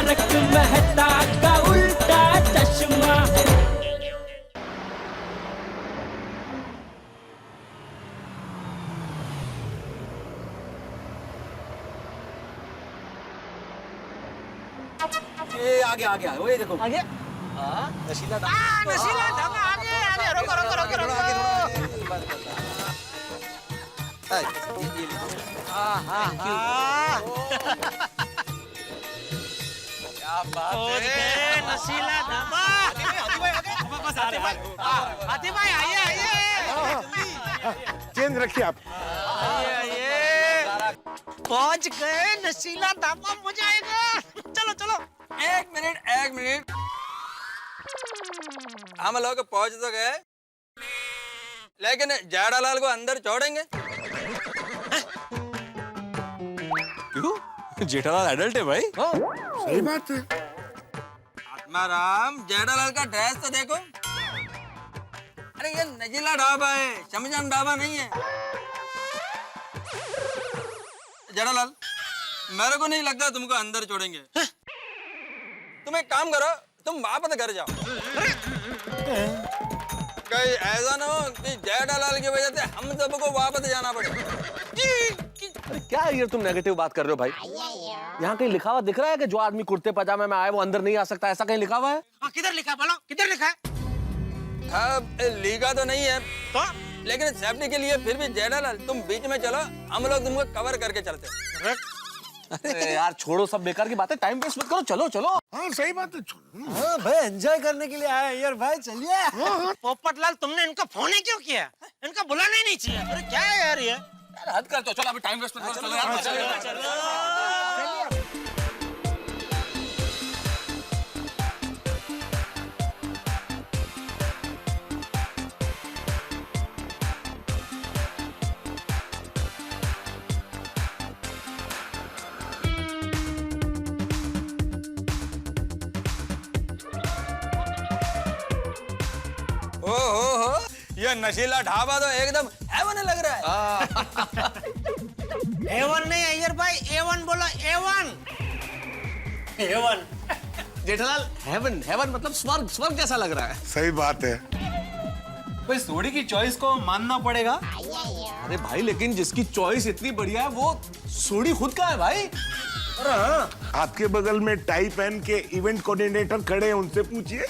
तारक मेहता का उल्टा चश्मा। ये आगे आगे आगे, वही देखो आगे नशीला नशीला धागा आगे आगे रुको रुको रुको रुको क्या बात है नशीला धागा। हाथी भाई आइए आइए चेंज रखिए आप। आइए पहुंच गए नशीला धागा मजा आएगा। चलो चलो एक मिनट हम लोग पहुंच तो गए, लेकिन जेठालाल को अंदर छोड़ेंगे? क्यों? जेठालाल एडल्ट है भाई। सही बात है। आत्माराम, जेठालाल का ड्रेस तो देखो। अरे ये नजीला ढाबा है, शमशान ढाबा नहीं है। जेठालाल, मेरे को नहीं लगता तुमको अंदर छोड़ेंगे। तुम एक काम करो, तुम वापस घर जाओ। कहीं ऐसा ना हो कि जेठालाल की वजह से हम सबको वापस जाना पड़े। अरे क्या ये तुम नेगेटिव बात कर रहे हो भाई? यहाँ कहीं लिखा हुआ दिख रहा है कि जो आदमी कुर्ते पजामे में आए वो अंदर नहीं आ सकता, ऐसा कहीं लिखा हुआ है? किधर लिखा है बोलो, किधर लिखा है? हाँ, लिखा तो नहीं है, तो लेकिन सेफ्टी के लिए फिर भी जेठालाल तुम बीच में चलो, हम लोग तुमको कवर करके चलते। अरे यार छोड़ो सब बेकार की बातें, टाइम वेस्ट मत करो, चलो चलो। हाँ सही बात है। हाँ भाई एंजॉय करने के लिए आए यार भाई, चलिए। पोपटलाल तुमने इनका फोन ही क्यों किया? इनका बुलाना ही नहीं चाहिए। अरे क्या है यार ये? हद कर दो, चलो अभी टाइम वेस्ट मत करो, चलो यार। हो, ये नशीला ढाबा तो एकदम हेवन लग रहा है। A1 नहीं अय्यर भाई, A1 बोलो, A1। A1। Jethalal heaven heaven मतलब स्वर्ग, स्वर्ग जैसा लग रहा है। सही बात है। भाई सोडी की चॉइस को मानना पड़ेगा। अरे भाई लेकिन जिसकी चॉइस इतनी बढ़िया है वो सोडी खुद का है भाई। अरे हाँ, आपके बगल में टाई पहन के इवेंट कोऑर्डिनेटर खड़े हैं, उनसे पूछिए।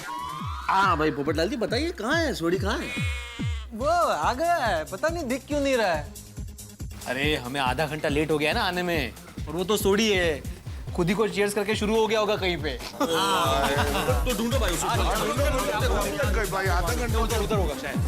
हाँ भाई पोपटलाल जी बताइए कहाँ है सोडी, कहाँ है? वो आ गया है, पता नहीं दिख क्यों नहीं रहा है। अरे हमें आधा घंटा लेट हो गया ना आने में, और वो तो सोडी है, खुद ही को चीयर्स करके शुरू हो गया होगा कहीं पे। तो ढूंढो भाई उसे। भाई आधा घंटा उधर होगा शायद।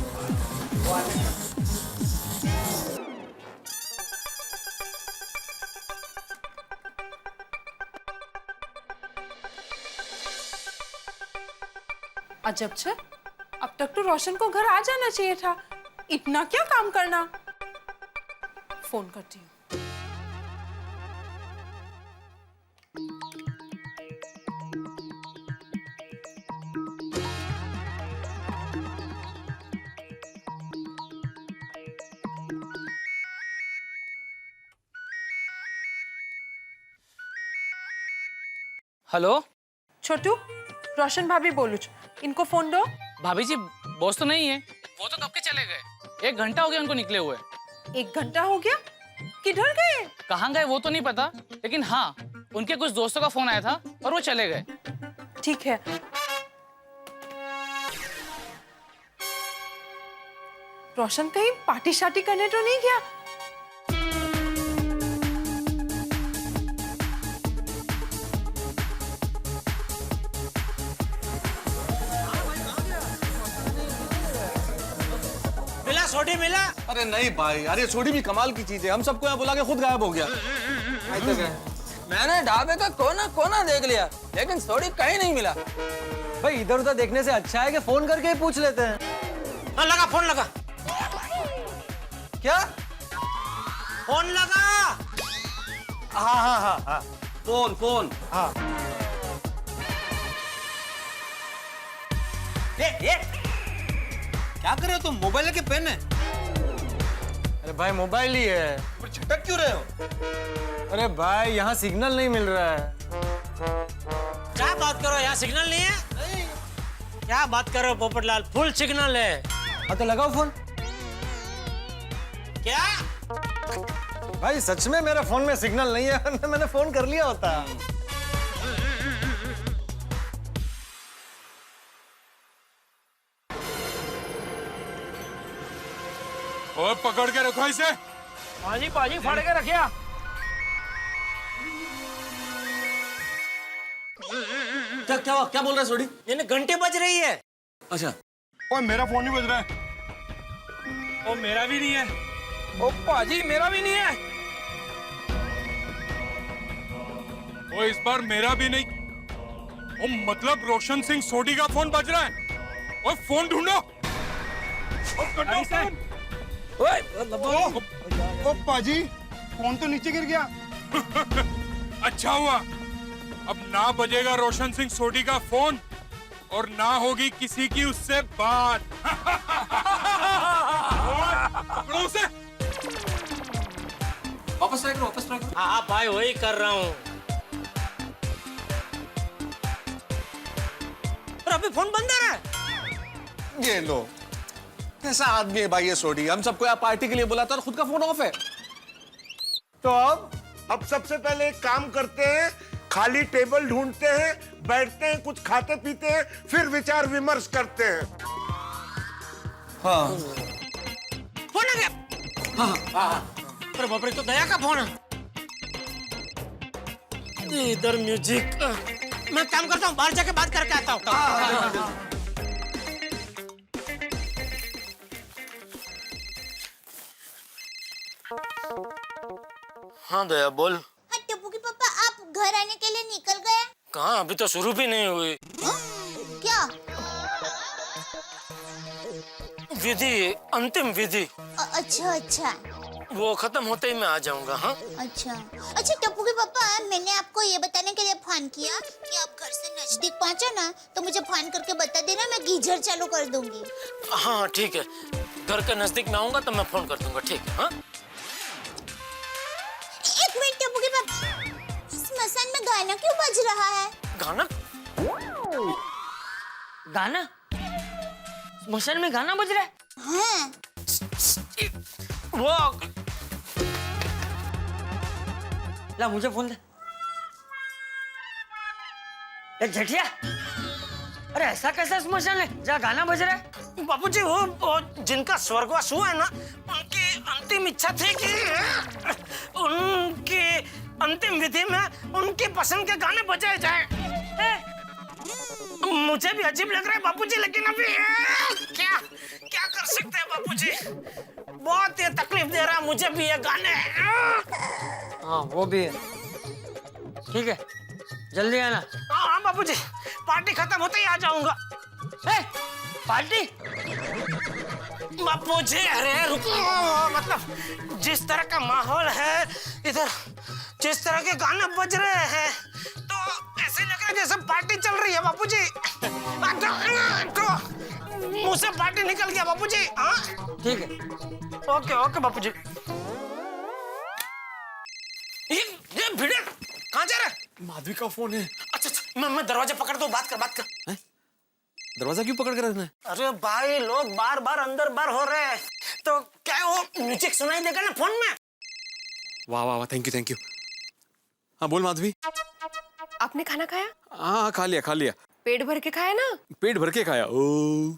अजब छे, अब तक तो रोशन को घर आ जाना चाहिए था। इतना क्या काम करना। फोन करती हूँ। हेलो छोटू, रोशन भाभी बोलू छ, इनको फोन दो। भाभी जी, बॉस तो नहीं है, वो तो कब के चले गए, 1 घंटा हो गया उनको निकले हुए। 1 घंटा हो गया? किधर गए? कहाँ गए वो तो नहीं पता, लेकिन हाँ उनके कुछ दोस्तों का फोन आया था और वो चले गए। ठीक है। रोशन कहीं पार्टी शार्टी करने तो नहीं गया? मिला सोडी मिला? अरे नहीं भाई, अरे सोडी भी कमाल की चीज है, हम सबको यहाँ बुला के खुद गायब हो गया। मैंने ढाबे का कोना कोना देख लिया, लेकिन सोडी कहीं नहीं मिला। भाई इधर उधर देखने से अच्छा है कि फोन करके ही पूछ लेते हैं। हाँ लगा, फोन लगा। क्या? फोन लगा। हाँ हाँ हाँ हाँ फोन फोन। हाँ। ये क्या कर रहे हो तुम? मोबाइल लेके पेन है? अरे भाई मोबाइल ही है। पर झटक क्यों रहे हो? अरे भाई यहाँ सिग्नल नहीं मिल रहा है। बात करो, यहाँ सिग्नल नहीं है? क्या बात कर रहे हो पोपटलाल, फुल सिग्नल है। हाँ तो लगाओ फोन। क्या? भाई सच में मेरे फोन में सिग्नल नहीं है, वरना मैंने फोन कर लिया होता। और पकड़ के रखो इसे। पाजी पाजी फाड़ के रखिया। क्या हुआ? क्या बोल रहा है सोडी? यानी घंटे बज रही है। अच्छा, और मेरा फोन नहीं बज रहा है। ओ मेरा भी नहीं है। ओ पाजी मेरा भी नहीं है। ओ इस बार मेरा भी नहीं। ओ मतलब रोशन सिंह सोडी का फोन बज रहा है। और फोन ढूंढो। ओ कटो फोन। ओ पाजी, फोन तो नीचे गिर गया। अच्छा हुआ, अब ना बजेगा रोशन सिंह सोडी का फोन और ना होगी किसी की उससे बात। पकड़ो उसे। वापस ट्राई करो, वापस ट्राई करो। हाँ भाई वही कर रहा हूँ। पर अभी फोन बंद आ रहा है। ये लो, कैसा आदमी है भाई ये सोडी। हम सबको यहाँ पार्टी के लिए बुलाता और खुद का फोन ऑफ है। तो अब सबसे पहले एक काम करते हैं, खाली टेबल ढूंढते हैं, बैठते हैं, कुछ खाते पीते हैं, फिर विचार विमर्श करते हैं। हाँ फोन आ गया। हाँ। अरे बाप रे, तो दया का फोन है। इधर म्यूजिक। मैं काम करता हूँ, बाहर जाके बात करके आता हूँ। हाँ दया बोल। हाँ टप्पू के पापा, आप घर आने के लिए निकल गए? कहाँ, अभी तो शुरू भी नहीं हुई। क्या? विधि, अंतिम विधि। अच्छा अच्छा। वो खत्म होते ही मैं आ जाऊंगा। हाँ अच्छा अच्छा टप्पू के पापा, मैंने आपको ये बताने के लिए फोन किया कि आप घर से नजदीक पहुंचा ना तो मुझे फोन करके बता देना, मैं गीजर चालू कर दूंगी। हाँ ठीक है, घर के नजदीक में आऊंगा तो मैं फोन कर दूंगा। ठीक है। हाँ एक मिनट टप्पू के पापा, स्मशान में गाना क्यों बज रहा है? गाना? गाना? स्मशान में गाना बज रहा है? हाँ। वो ला मुझे फोन दे। ए झटिया, अरे ऐसा कैसा स्मशान है जहाँ गाना बज रहा है? बापूजी वो जिनका स्वर्गवास हुआ है ना, उनकी अंतिम इच्छा थी कि उनकी अंतिम विधि में उनकी पसंद के गाने बजाए जाए। मुझे भी अजीब लग रहा है बापूजी, लेकिन अभी क्या क्या कर सकते हैं बापूजी? बहुत ये तकलीफ दे रहा है मुझे भी ये गाने। हाँ वो भी है। ठीक है, जल्दी आना। हाँ बापूजी, पार्टी खत्म होते ही आ जाऊंगा। पार्टी? बापूजी अरे रुको, मतलब जिस तरह का माहौल है इधर, जिस तरह के गाने बज रहे हैं, तो ऐसे लग रहा है जैसे पार्टी चल रही है बापूजी। तो मुंह से पार्टी निकल गया बापूजी। हाँ ठीक है, ओके ओके बापूजी। ये भिड़े कहाँ जा रहा है? माधवी का फोन है। अच्छा मैं दरवाजा पकड़ दो, बात कर। दरवाजा क्यों पकड़ के रखना है? अरे भाई लोग बार बार अंदर बार हो रहे हैं, तो क्या वो म्यूजिक सुनाई देगा ना फोन में? वाह वाह वाह, थैंक यू। हाँ बोल माधवी। आपने खाना खाया? हाँ खा लिया। पेट भर के खाया ना? पेट भर के खाया। ओ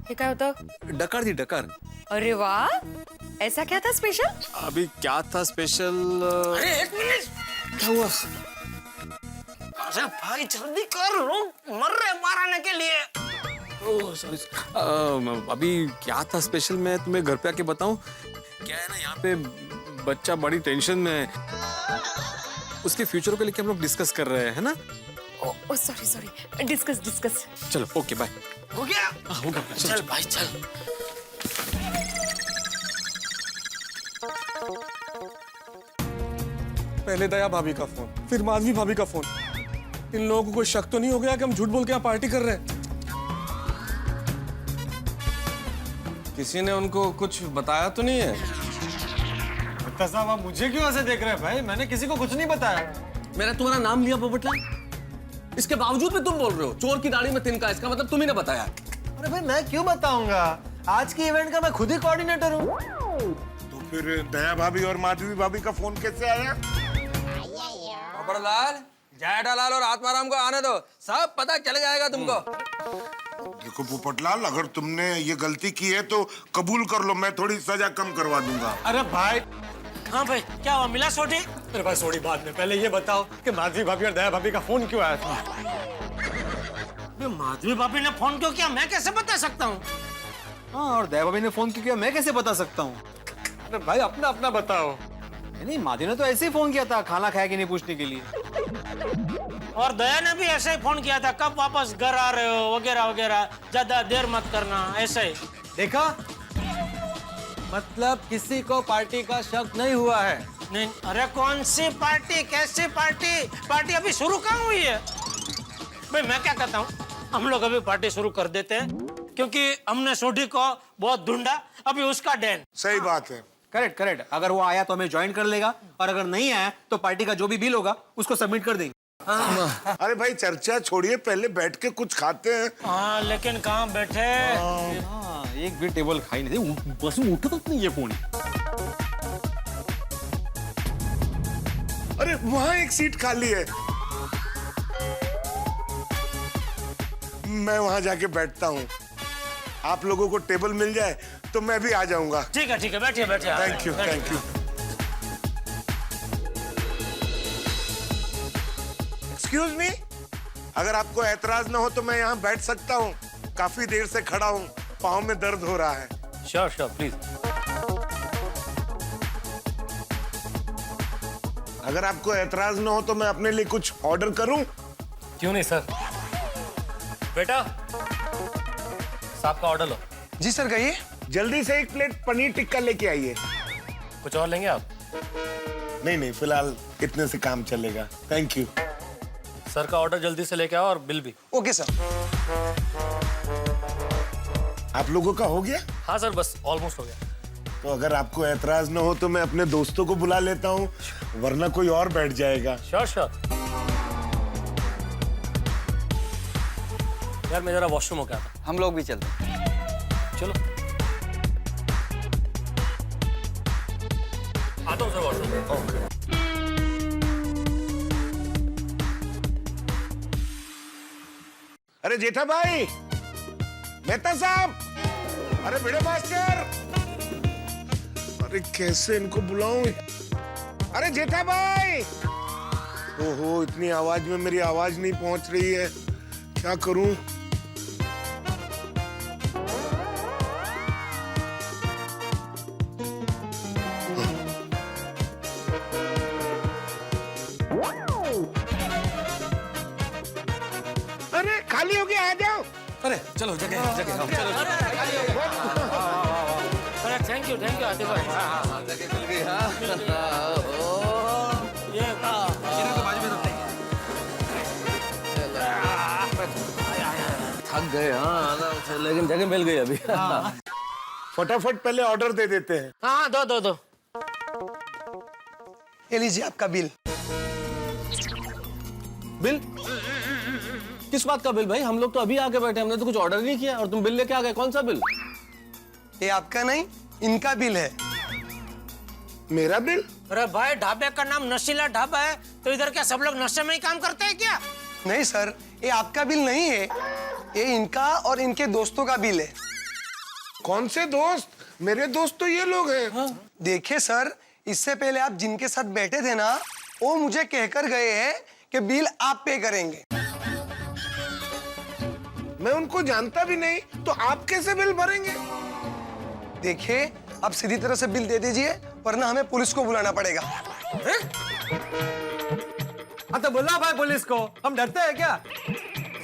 ये क्या होता? डकार थी, डकार। अरे वाह, ऐसा क्या था स्पेशल? अभी क्या था स्पेशल? अरे एक मिनट, क्या हुआ? अरे भाई जल्दी कर, लोग मर रहे बाहर आने के लिए। Oh sorry. अभी क्या था स्पेशल मैं तुम्हें घर पे आके बताऊं? क्या है ना, यहाँ पे बच्चा बड़ी टेंशन में है, उसके फ्यूचर को लेके हम लोग डिस्कस कर रहे हैं, है ना? ओ सॉरी, डिस्कस। चलो ओके बाय। हो गया? हो गया। चल भाई चल। पहले दया भाभी का फोन, फिर माधवी भाभी का फोन। इन लोगों को कोई शक तो नहीं हो गया कि हम झूठ बोल के यहाँ पार्टी कर रहे हैं? किसी ने उनको कुछ बताया तो नहीं है? साहब आप मुझे क्यों ऐसे देख रहे हैं भाई? मैंने किसी को कुछ नहीं बताया। मैंने तुम्हारा नाम लिया पोपटलाल? इसके बावजूद भी तुम बोल रहे हो चोर की दाढ़ी में तिनका, इसका मतलब तुम्ही ने बताया। अरे भाई मैं क्यों बताऊंगा, आज की इवेंट का मैं खुद ही कोऑर्डिनेटर हूँ। तो फिर दया भाभी और माधवी भाभी का फोन कैसे आया? पोपटलाल, जेठालाल और आत्माराम को आने दो, सब पता चल जाएगा तुमको। देखो पोपटलाल, अगर तुमने ये गलती की है तो कबूल कर लो, मैं थोड़ी सजा कम करवा दूंगा। अरे भाई, हाँ भाई, क्या हुआ, मिला सोडी? अरे भाई सोडी बाद में, पहले ये बताओ कि माधवी भाभी और दया भाभी का फोन क्यों आया था? माधवी भाभी ने फोन क्यों किया, मैं कैसे बता सकता हूँ? हाँ, और दया भाभी ने फोन क्यों किया, मैं कैसे बता सकता हूँ? अरे भाई अपना अपना बताओ। नहीं, माधवी ने तो ऐसे ही फोन किया था, खाना खाया कि नहीं पूछने के लिए। और दया ने भी ऐसे ही फोन किया था, कब वापस घर आ रहे हो वगैरह वगैरह, ज्यादा देर मत करना, ऐसे ही। देखा, मतलब किसी को पार्टी का शक नहीं हुआ है। नहीं, अरे कौन सी पार्टी, कैसी पार्टी? पार्टी अभी शुरू कहाँ हुई है? भाई मैं क्या कहता हूँ, हम लोग अभी पार्टी शुरू कर देते हैं, क्योंकि हमने सोडी को बहुत ढूंढा, अभी उसका डैन। सही बात है। करेक्ट करेक्ट, अगर वो आया तो हमें ज्वाइन कर लेगा, और अगर नहीं आया तो पार्टी का जो भी बिल होगा उसको सबमिट कर देंगे। अरे भाई चर्चा छोड़िए, पहले बैठ के कुछ खाते हैं। हाँ, लेकिन कहाँ बैठे? हाँ, एक भी टेबल खाई नहीं थी, बस उठा तो नहीं ये फोन। अरे वहां एक सीट खाली है, मैं वहां जाके बैठता हूँ। आप लोगों को टेबल मिल जाए तो मैं भी आ जाऊंगा। ठीक है, बैठिए बैठिए। Thank you, thank you. Excuse me, अगर आपको एतराज ना हो तो मैं यहाँ बैठ सकता हूँ? काफी देर से खड़ा हूँ, पाँव में दर्द हो रहा है। Sure please. अगर आपको एतराज ना हो तो मैं अपने लिए कुछ ऑर्डर करूं? क्यों नहीं सर। बेटा, साहब का ऑर्डर लो। जी सर, कहिए। जल्दी से एक प्लेट पनीर टिक्का लेके आइए। कुछ और लेंगे आप? नहीं, फिलहाल इतने से काम चलेगा, थैंक यू। सर का ऑर्डर जल्दी से लेके आओ और बिल भी। Okay sir. आप लोगों का हो गया? हाँ सर, बस ऑलमोस्ट हो गया। तो अगर आपको एतराज ना हो तो मैं अपने दोस्तों को बुला लेता हूँ, वरना कोई और बैठ जाएगा। श्योर। यार मैं जरा वॉशरूम हो गया था। हम लोग भी चलते हैं। चलो आता हूँ सर वॉशरूम। ओके। अरे जेठा भाई, मेहता साहब, अरे भिड़े मास्टर, अरे कैसे इनको बुलाऊं? अरे जेठा भाई, ओहो, इतनी आवाज में मेरी आवाज नहीं पहुंच रही है, क्या करूं? अरे खाली हो गया, आ जाओ। अरे चलो जगह चलो। अरे थैंक यू आदित्य भाई। जगह मिल गई। हाँ, ये थक गए। हाँ लेकिन जगह मिल गई अभी। फटाफट पहले ऑर्डर दे देते हैं। हाँ, दो। ये लीजिए आपका बिल। बिल? किस बात का बिल भाई? हम लोग तो अभी आके बैठे, हमने तो कुछ ऑर्डर नहीं किया और तुम बिल लेके आ गए। कौन सा बिल? ये आपका नहीं, इनका बिल है। मेरा बिल? अरे भाई, ढाबे का नाम नशीला ढाबा है, तो इधर क्या सब लोग नशे में ही काम करते हैं क्या? नहीं सर, ये आपका बिल नहीं है, ये इनका और इनके दोस्तों का बिल है। कौन से दोस्त? मेरे दोस्त तो ये लोग हैं। हाँ। देखिए सर, इससे पहले आप जिनके साथ बैठे थे ना, वो मुझे कहकर गए हैं कि बिल आप पे करेंगे। मैं उनको जानता भी नहीं, तो आप कैसे बिल भरेंगे? देखिए, आप सीधी तरह से बिल दे दीजिए, वरना हमें पुलिस को बुलाना पड़ेगा। हाँ तो बुला भाई पुलिस को, हम डरते हैं क्या?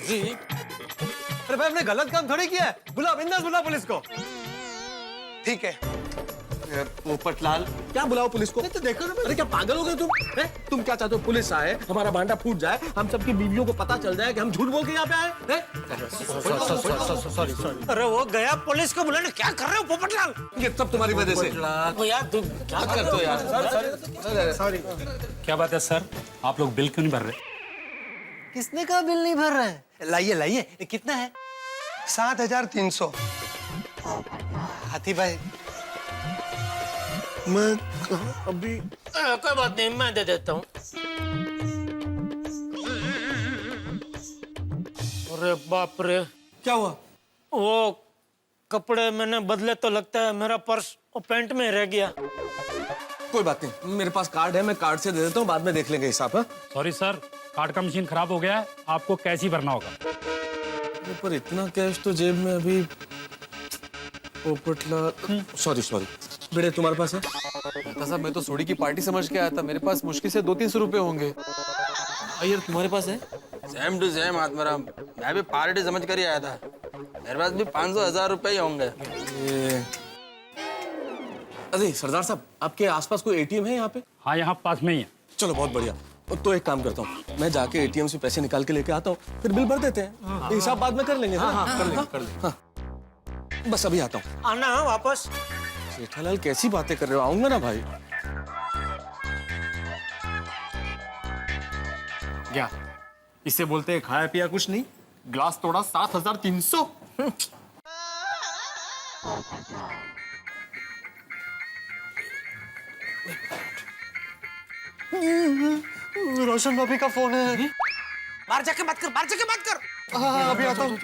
जी। अरे भाई हमने गलत काम थोड़ी किया है, बुला, बिंदास बुला पुलिस को। ठीक है। पोपटलाल, क्या बुलाओ पुलिस को? तो देखो ना, अरे क्या पागल हो गए तुम? तुम क्या चाहते हो? पुलिस आए, हमारा भांडा फूट जाए, हम सबकी बीवियों को पता चल जाए कि हम झूठ बोल के यहाँ पे आए? सॉरी। अरे वो गया पुलिस को बुलाने, क्या कर रहे हो पोपटलाल? ये सब तुम्हारी वजह से। वो यार तुम क्या करते हो यार? सॉरी। क्या बात है सर, आप लोग बिल क्यों नहीं भर रहे? किसने कहा बिल नहीं भर रहा है? लाइए लाइए, ये कितना है? 7,300। हाथी भाई मैं अभी कोई बात नहीं, मैं दे देता हूँ। अरे बाप रे, क्या हुआ? वो कपड़े मैंने बदले तो लगता है मेरा पर्स वो पैंट में रह गया। कोई बात नहीं, मेरे पास कार्ड है, मैं कार्ड से दे देता हूँ, बाद में देख लेंगे हिसाब। सॉरी सर, कार्ड का मशीन खराब हो गया है, आपको कैश ही भरना होगा। पर इतना कैश तो जेब में अभी। पोपटलाल, सॉरी बेटे तुम्हारे पास है? साहब मैं तो सोडी की पार्टी समझ के आया था, मेरे पास मुश्किल से 200-300 रुपए होंगे। अय्यर तुम्हारे पास है? सेम टू सेम आत्माराम, मैं भी पार्टी समझ कर ही आया था। मेरे पास भी 500-1000 रुपए ही होंगे। अरे सरदार साहब, आपके आसपास कोई एटीएम है यहाँ पे? हाँ, यहाँ पास में ही है। चलो बहुत बढ़िया। तो एक काम करता हूँ, मैं जाके एटीएम से पैसे निकाल के लेके आता हूँ, फिर बिल भर देते हैं। हिसाब बाद में कर लेंगे। कर लेंगे। बस अभी आता हूँ। आना वापस। जेठालाल कैसी बातें कर रहे हो, आऊंगा ना भाई। क्या इससे बोलते हैं खाया पिया कुछ नहीं, ग्लास तोड़ा 7,300। रोशन भाभी का फोन है। बाहर जाके बात कर, बाहर जाके बात कर। हाँ अभी आता हूँ।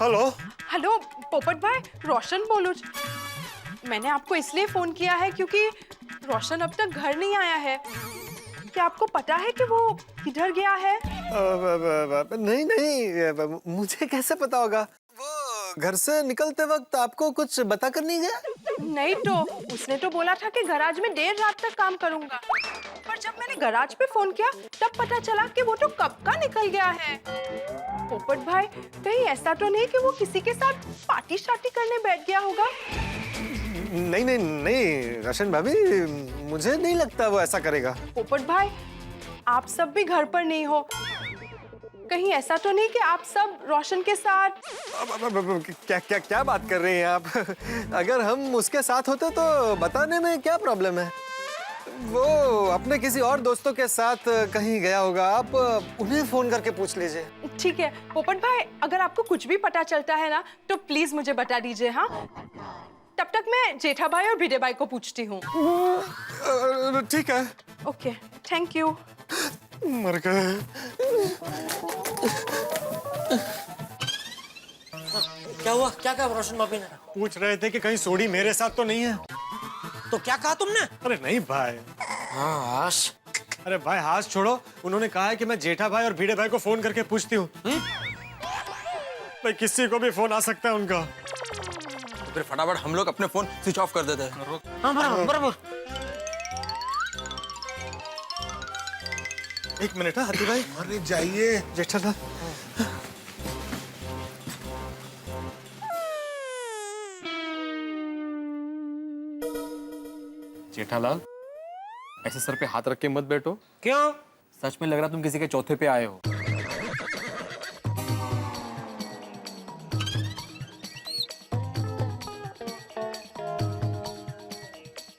हेलो हेलो पोपट भाई, रोशन बोलो। मैंने आपको इसलिए फोन किया है क्योंकि रोशन अब तक घर नहीं आया है। क्या आपको पता है कि वो किधर गया है? नहीं, मुझे कैसे पता होगा? वो घर से निकलते वक्त आपको कुछ बता कर नहीं गया? नहीं तो उसने तो बोला था कि गराज में देर रात तक काम करूंगा, पर जब मैंने गराज पे फोन किया तब पता चला कि वो तो कब का निकल गया है। पोपट भाई, कहीं ऐसा तो नहीं कि वो किसी के साथ पार्टी शार्टी करने बैठ गया होगा? नहीं रोशन भाभी, मुझे नहीं लगता वो ऐसा करेगा। पोपट भाई, आप सब भी घर पर नहीं हो, कहीं ऐसा तो नहीं कि आप सब रोशन के साथ? क्या बात कर रहे हैं आप? अगर हम उसके साथ होते तो बताने में क्या प्रॉब्लम है? वो अपने किसी और दोस्तों के साथ कहीं गया होगा, आप उन्हें फोन करके पूछ लीजिए। ठीक है पोपट भाई, अगर आपको कुछ भी पता चलता है ना तो प्लीज मुझे बता दीजिए। हाँ, तब तक मैं जेठा भाई और भिडे भाई को पूछती हूँ। ठीक है। Okay, thank you. मर गए। क्या हुआ? क्या कहा रोशन भाभी ने? पूछ रहे थे कि कहीं सोडी मेरे साथ तो नहीं है। तो क्या कहा तुमने? अरे नहीं भाई। हाँ, अरे भाई हाथ छोड़ो, उन्होंने कहा है कि मैं जेठा भाई और भिडे भाई को फोन करके पूछती हूँ। भाई किसी को भी फोन आ सकता है उनका। तो फिर फटाफट हम लोग अपने फोन स्विच ऑफ कर देते हैं। हाँ बराबर। एक मिनट है हाथी भाई। अरे जाइए जेठालाल। जेठालाल, ऐसे सर पे हाथ रख के मत बैठो। क्यों? सच में लग रहा तुम किसी के चौथे पे आए हो।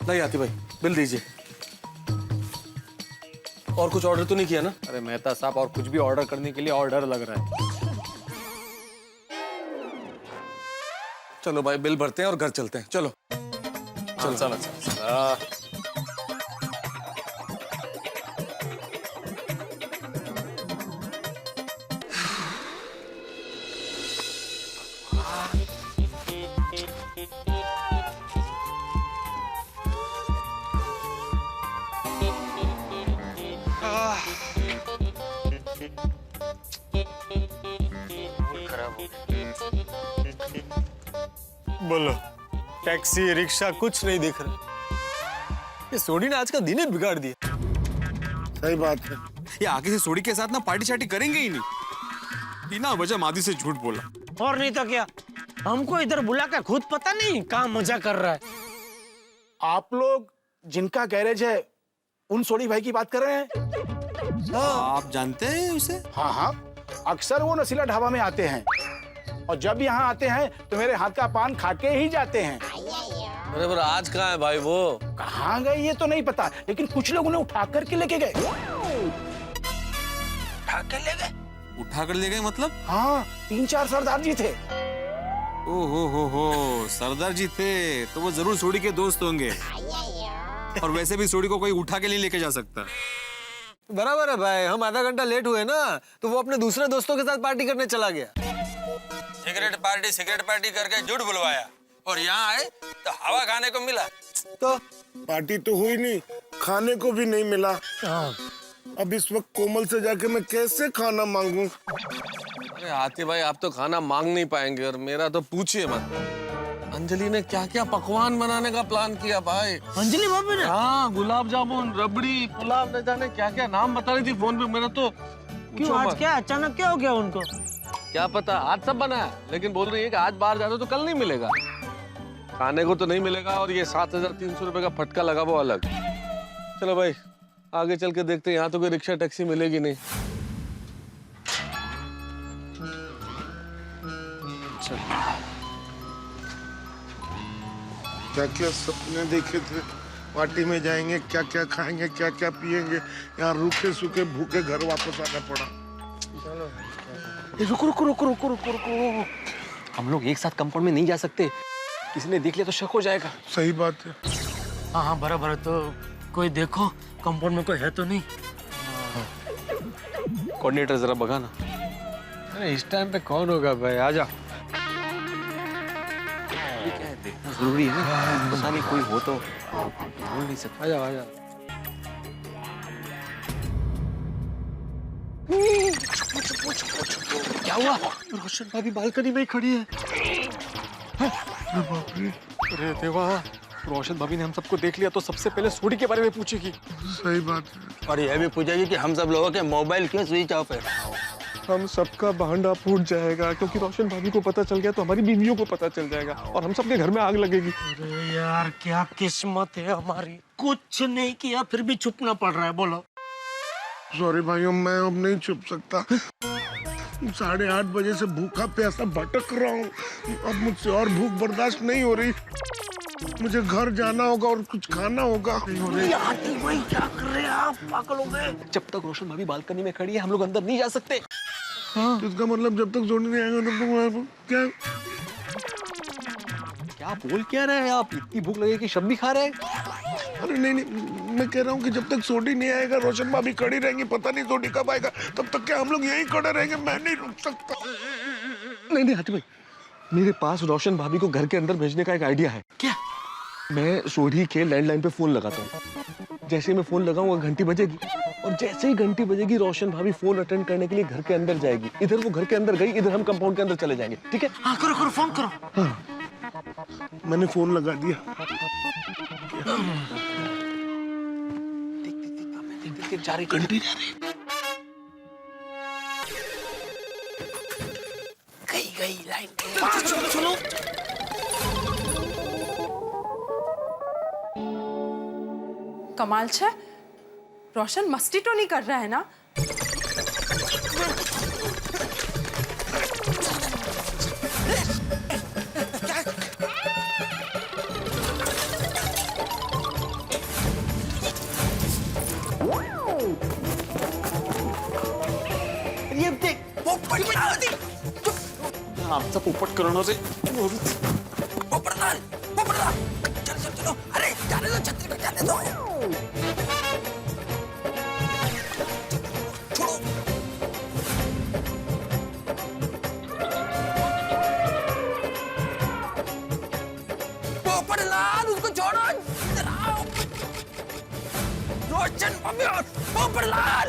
नहीं आती भाई, बिल दीजिए। और कुछ ऑर्डर तो नहीं किया ना? अरे मेहता साहब, और कुछ भी ऑर्डर करने के लिए और डर लग रहा है। चलो भाई, बिल भरते हैं और घर चलते हैं। चलो चलो। बोलो, टैक्सी रिक्शा कुछ नहीं दिख रहा। ये सोडी ने आज का दिन ही बिगाड़ दिया। सही बात है। ये आगे से सोडी के साथ ना पार्टी शार्टी करेंगे ही नहीं। बिना वजह मादी से झूठ बोला। और नहीं तो क्या, हमको इधर बुला कर खुद पता नहीं कहाँ मजा कर रहा है। आप लोग जिनका गैरेज है उन सोडी भाई की बात कर रहे हैं? आप जानते हैं उसे? हाँ, अक्सर वो नशीला ढाबा में आते हैं और जब यहाँ आते हैं तो मेरे हाथ का पान खा के ही जाते हैं। अरे पर आज कहाँ है भाई वो? कहाँ गए ये तो नहीं पता, लेकिन कुछ लोग उन्हें उठा करके लेके गए। उठा के ले गए? उठा कर ले गए मतलब? हाँ, 3-4 सरदार जी थे। हो सरदार जी थे तो वो जरूर सोडी के दोस्त होंगे। और वैसे भी सोडी को कोई उठा के नहीं लेके जा सकता। बराबर है भाई, हम आधा घंटा लेट हुए ना तो वो अपने दूसरे दोस्तों के साथ पार्टी करने चला गया। सिगरेट पार्टी करके झूठ बुलवाया और यहाँ आए तो हवा खाने को मिला। तो पार्टी तो हुई नहीं, खाने को भी नहीं मिला। अब इस वक्त कोमल से जाके मैं कैसे खाना मांगूं? अरे हाथी भाई आप तो खाना मांग नहीं पाएंगे और मेरा तो पूछिए मत। अंजलि ने क्या क्या पकवान बनाने का प्लान किया भाई। अंजलि भाभी ने? हाँ, गुलाब जामुन, रबड़ी, पुलाव, न जाने क्या क्या नाम बता रही थी फोन पे। मेरा तो क्यों आज क्या अचानक क्या हो गया उनको? क्या पता, आज सब बना है लेकिन बोल रही है कि आज बाहर जा रहे हो तो कल नहीं मिलेगा। खाने को तो नहीं मिलेगा और ये 7,300 रुपए का फटका लगा वो अलग। चलो भाई आगे चल के देखते हैं, यहाँ तो कोई रिक्शा टैक्सी मिलेगी नहीं। क्या क्या सपने देखे थे, पार्टी में जाएंगे, क्या क्या खाएंगे, क्या क्या पिएंगे, यहाँ रूखे सूखे भूखे घर वापस आना पड़ा। रुको। हम लोग एक साथ कंपाउंड में नहीं जा सकते, किसी ने देख लिया तो शक हो जाएगा। सही बात है। हाँ बराबर है। तो कोई देखो कंपाउंड में कोई है तो नहीं। कोऑर्डिनेटर जरा बगा ना। अरे इस टाइम पे कौन होगा भाई, आजा। जरूरी है ना, पता नहीं कोई हो तो बोल नहीं सकता। आजा। क्या हुआ? रोशन भाभी बालकनी में ही खड़ी है। अरे देवा, रोशन भाभी ने हम सबको देख लिया तो सबसे पहले सोडी के बारे में पूछेगी। सही बात है। और यह भी पूछेगी कि हम सब लोगों के मोबाइल क्यों स्विच ऑफ है। हम सबका भांडा फूट जाएगा क्योंकि रोशन भाभी को पता चल गया तो हमारी बीवियों को पता चल जाएगा और हम सबके घर में आग लगेगी। अरे यार क्या किस्मत है हमारी, कुछ नहीं किया फिर भी छुपना पड़ रहा है। बोलो। सॉरी भाइयों, मैं अब नहीं छुप सकता। 8:30 बजे से भूखा प्यासा भटक रहा हूँ, अब मुझसे और भूख बर्दाश्त नहीं हो रही। मुझे घर जाना होगा और कुछ खाना होगा। भाई क्या कर रहे हैं आप, पागल हो गए? जब तक रोशन भाभी बालकनी में खड़ी है हम लोग अंदर नहीं जा सकते। हाँ। तो इसका मतलब जब तक सोडी नहीं आएगा तब तक क्या बोल क्या रहे हैं आप? इतनी भूख लगे कि शब्द भी खा रहे हैं? अरे नहीं, मैं कह रहा हूँ कि जब तक सोडी नहीं आएगा रोशन भाभी खड़ी रहेंगी, पता नहीं सोडी कब आएगा, तब तक क्या हम लोग यहीं खड़े रहेंगे? मैं नहीं रुक सकता। नहीं हाथी भाई, मेरे पास रोशन भाभी को घर के अंदर भेजने का एक आइडिया है। क्या? मैं सोडी के लैंडलाइन पे फोन लगाता हूँ। जैसे ही मैं फोन लगाऊंगा घंटी बजेगी और जैसे ही घंटी बजेगी रोशन भाभी फोन अटेंड करने के लिए घर के अंदर जाएगी। इधर वो घर के अंदर गई, इधर हम कंपाउंड के अंदर चले जाएंगे। ठीक है? हाँ करो फोन करो। हाँ। मैंने फोन लगा दिया। देख जा रही घंटी जा रही। गई लाइन। सुनो कमाल छे, रोशन मस्ती तो नहीं कर रहा है ना? ये देख पोपट आमचा पोपट करणं रे। पोपटलाल चलो अरे जाने दो, छतरी को जाने दो। छोड़ो। पोपटलाल उसको छोड़ो, इधर आओ। रोशन भाभी और पोपटलाल।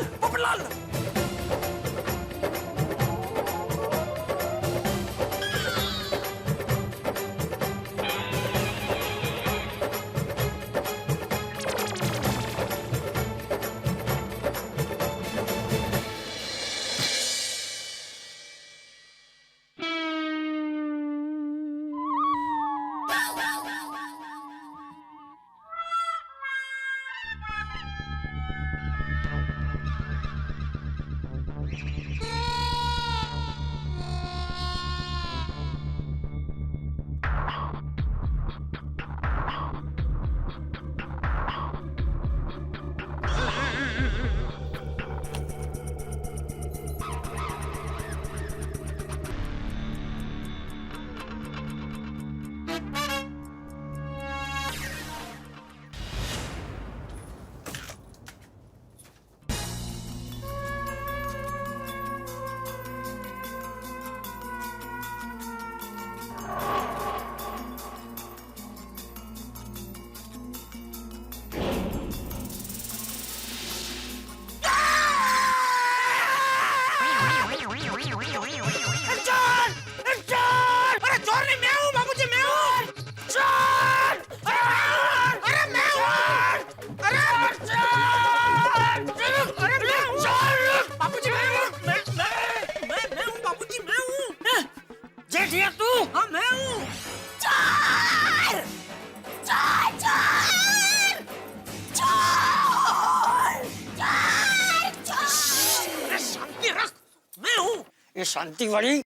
ये शांति वाली,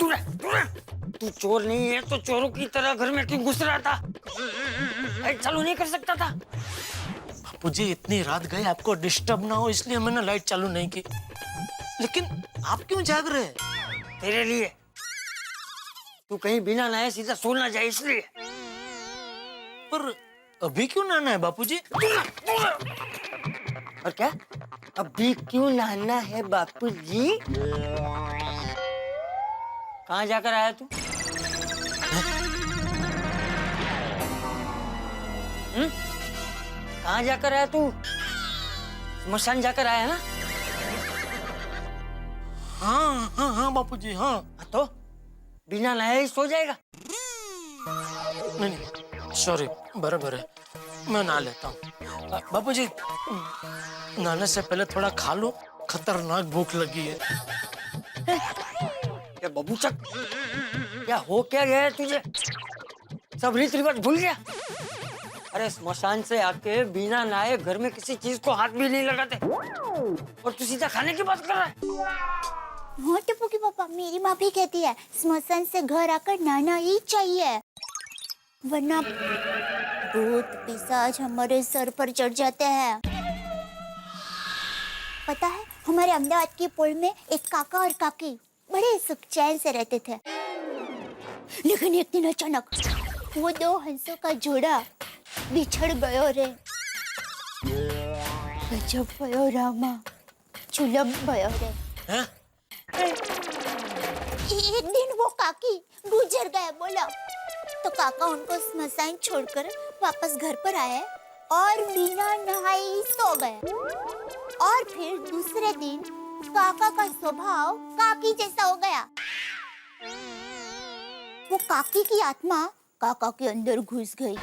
दूर रह, दूर रह। तू चोर नहीं है तो चोरों की तरह घर में क्यों घुस रहा था? लाइट चालू नहीं कर सकता था? बापूजी इतनी रात गए आपको डिस्टर्ब ना हो इसलिए मैंने लाइट चालू नहीं की। लेकिन आप क्यों जाग रहे हैं? तेरे लिए। तू कहीं बिना नहाए सीधा सो ना जाए इसलिए। पर अभी क्यों नहाना है बापूजी? और क्या? अभी क्यों नहाना है बापूजी? कहाँ जाकर आया तू? कहाँ जाकर आया तू? स्मशान जाकर आया ना? हाँ हाँ हाँ बापूजी हाँ। तो बिना नहाए ही सो जाएगा? नहीं नहीं सॉरी, बराबर है, मैं नहा लेता हूँ। बापूजी नहाने से पहले थोड़ा खा लो, खतरनाक भूख लगी है। क्या बबूचक, क्या हो क्या गया है तुझे? सब रीत रिवाज भूल गया? अरे स्मशान से आके बिना नहाए घर में किसी चीज को हाथ भी नहीं लगाते और तू सीधा खाने की बात कर रहा है? हाँ टप्पू के पापा, मेरी माँ भी कहती है स्मशान से घर आकर नहाना ही चाहिए, वरना भूत पिशाच हमारे सर पर चढ़ जाते हैं। पता है हमारे अहमदाबाद की पुल में एक काका और काकी बड़े सुख चैन से रहते थे, लेकिन एक दिन अचानक वो दो हंसों का जोड़ा बिछड़ गयो रे। गजब भयो रामा, चुलम भयो रे। एक दिन वो काकी गुजर गए बोला, तो काका उनको स्मशान छोड़कर वापस घर पर आए और बिना नहाए ही सो गए। और फिर दूसरे दिन काका का स्वभाव काकी जैसा हो गया। वो काकी की आत्मा काका के अंदर घुस गई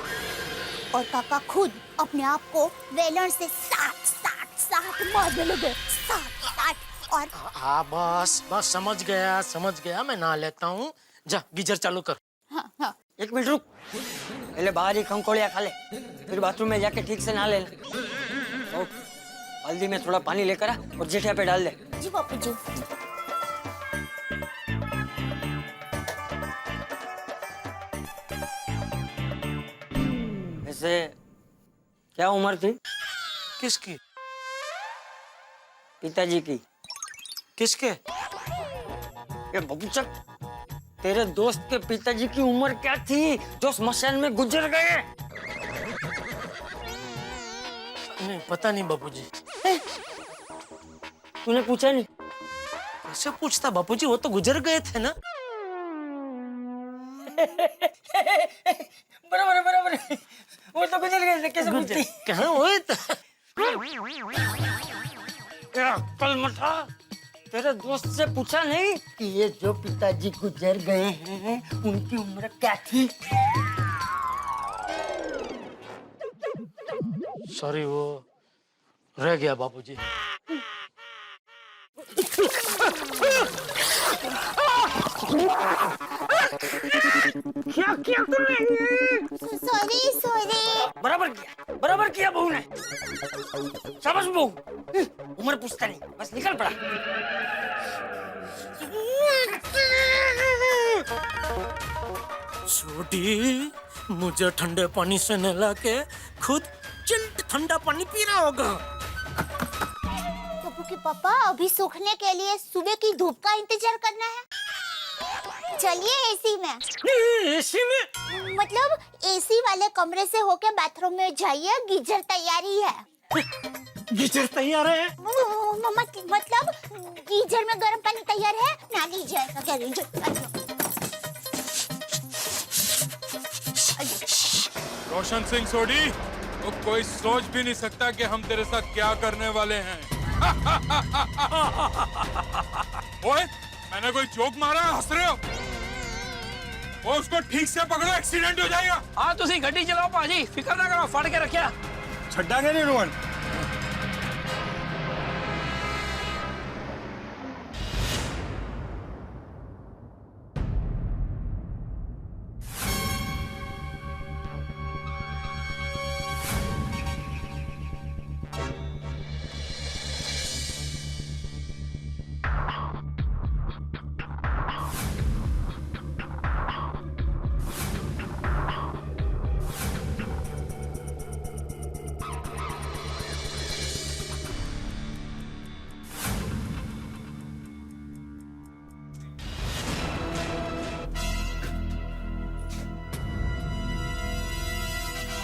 और काका खुद अपने आप को वेलण से साठ मारने लगे, साठ। और हाँ बस बस समझ गया, मैं नहा लेता हूँ। जा गीजर चालू कर। हाँ हाँ। एक मिनट रुक, पहले बाहर ही खंकोड़िया खा ले, फिर बाथरूम में जाके ठीक से नहा ले। हल्दी में थोड़ा पानी लेकर आ और जेठिया पे डाल दे। जी बापू जी। वैसे क्या उम्र थी? किसकी? पिताजी की। किसके? ये बबूचक, तेरे दोस्त के पिताजी की उम्र क्या थी जो स्मशान में गुजर गए? नहीं पता नहीं बापूजी। तूने पूछा नहीं? कैसे पूछता बापूजी, वो तो गुजर गए थे ना। बराबर वो तो गुजर गए थे, कैसे पूछती? कहाँ हुए तो? कल मठा, तेरे दोस्त से पूछा नहीं कि ये जो पिताजी गुजर गए हैं उनकी उम्र क्या थी? सॉरी, वो रह गया बापूजी। क्या किया तूने? सॉरी। बराबर किया बहू ने। शाबाश बहू, उम्र पूछता नहीं, बस निकल पड़ा। छोटी, मुझे ठंडे पानी से नहला के खुद चिल्ड ठंडा पानी पी रहा होगा। टप्पू के पापा, अभी सूखने के लिए सुबह की धूप का इंतजार करना है। चलिए एसी में। एसी में? मतलब एसी वाले कमरे से होके बाथरूम में जाइए, गीजर तैयारी है। गीजर तैयार है? मतलब गीजर में गर्म पानी तैयार है ना? गीजर क्या रोशन सिंह सोडी, तो कोई सोच भी नहीं सकता कि हम तेरे साथ क्या करने वाले हैं। ओए, मैंने कोई जोक मारा, हंस रहे हो? वो उसको ठीक से पकड़ो, एक्सीडेंट हो जाएगा। हाँ तुसी गड्डी चलाओ पाजी, फिक्र ना करो, फड़ के रखिया। छड्डा के नहीं रोहन।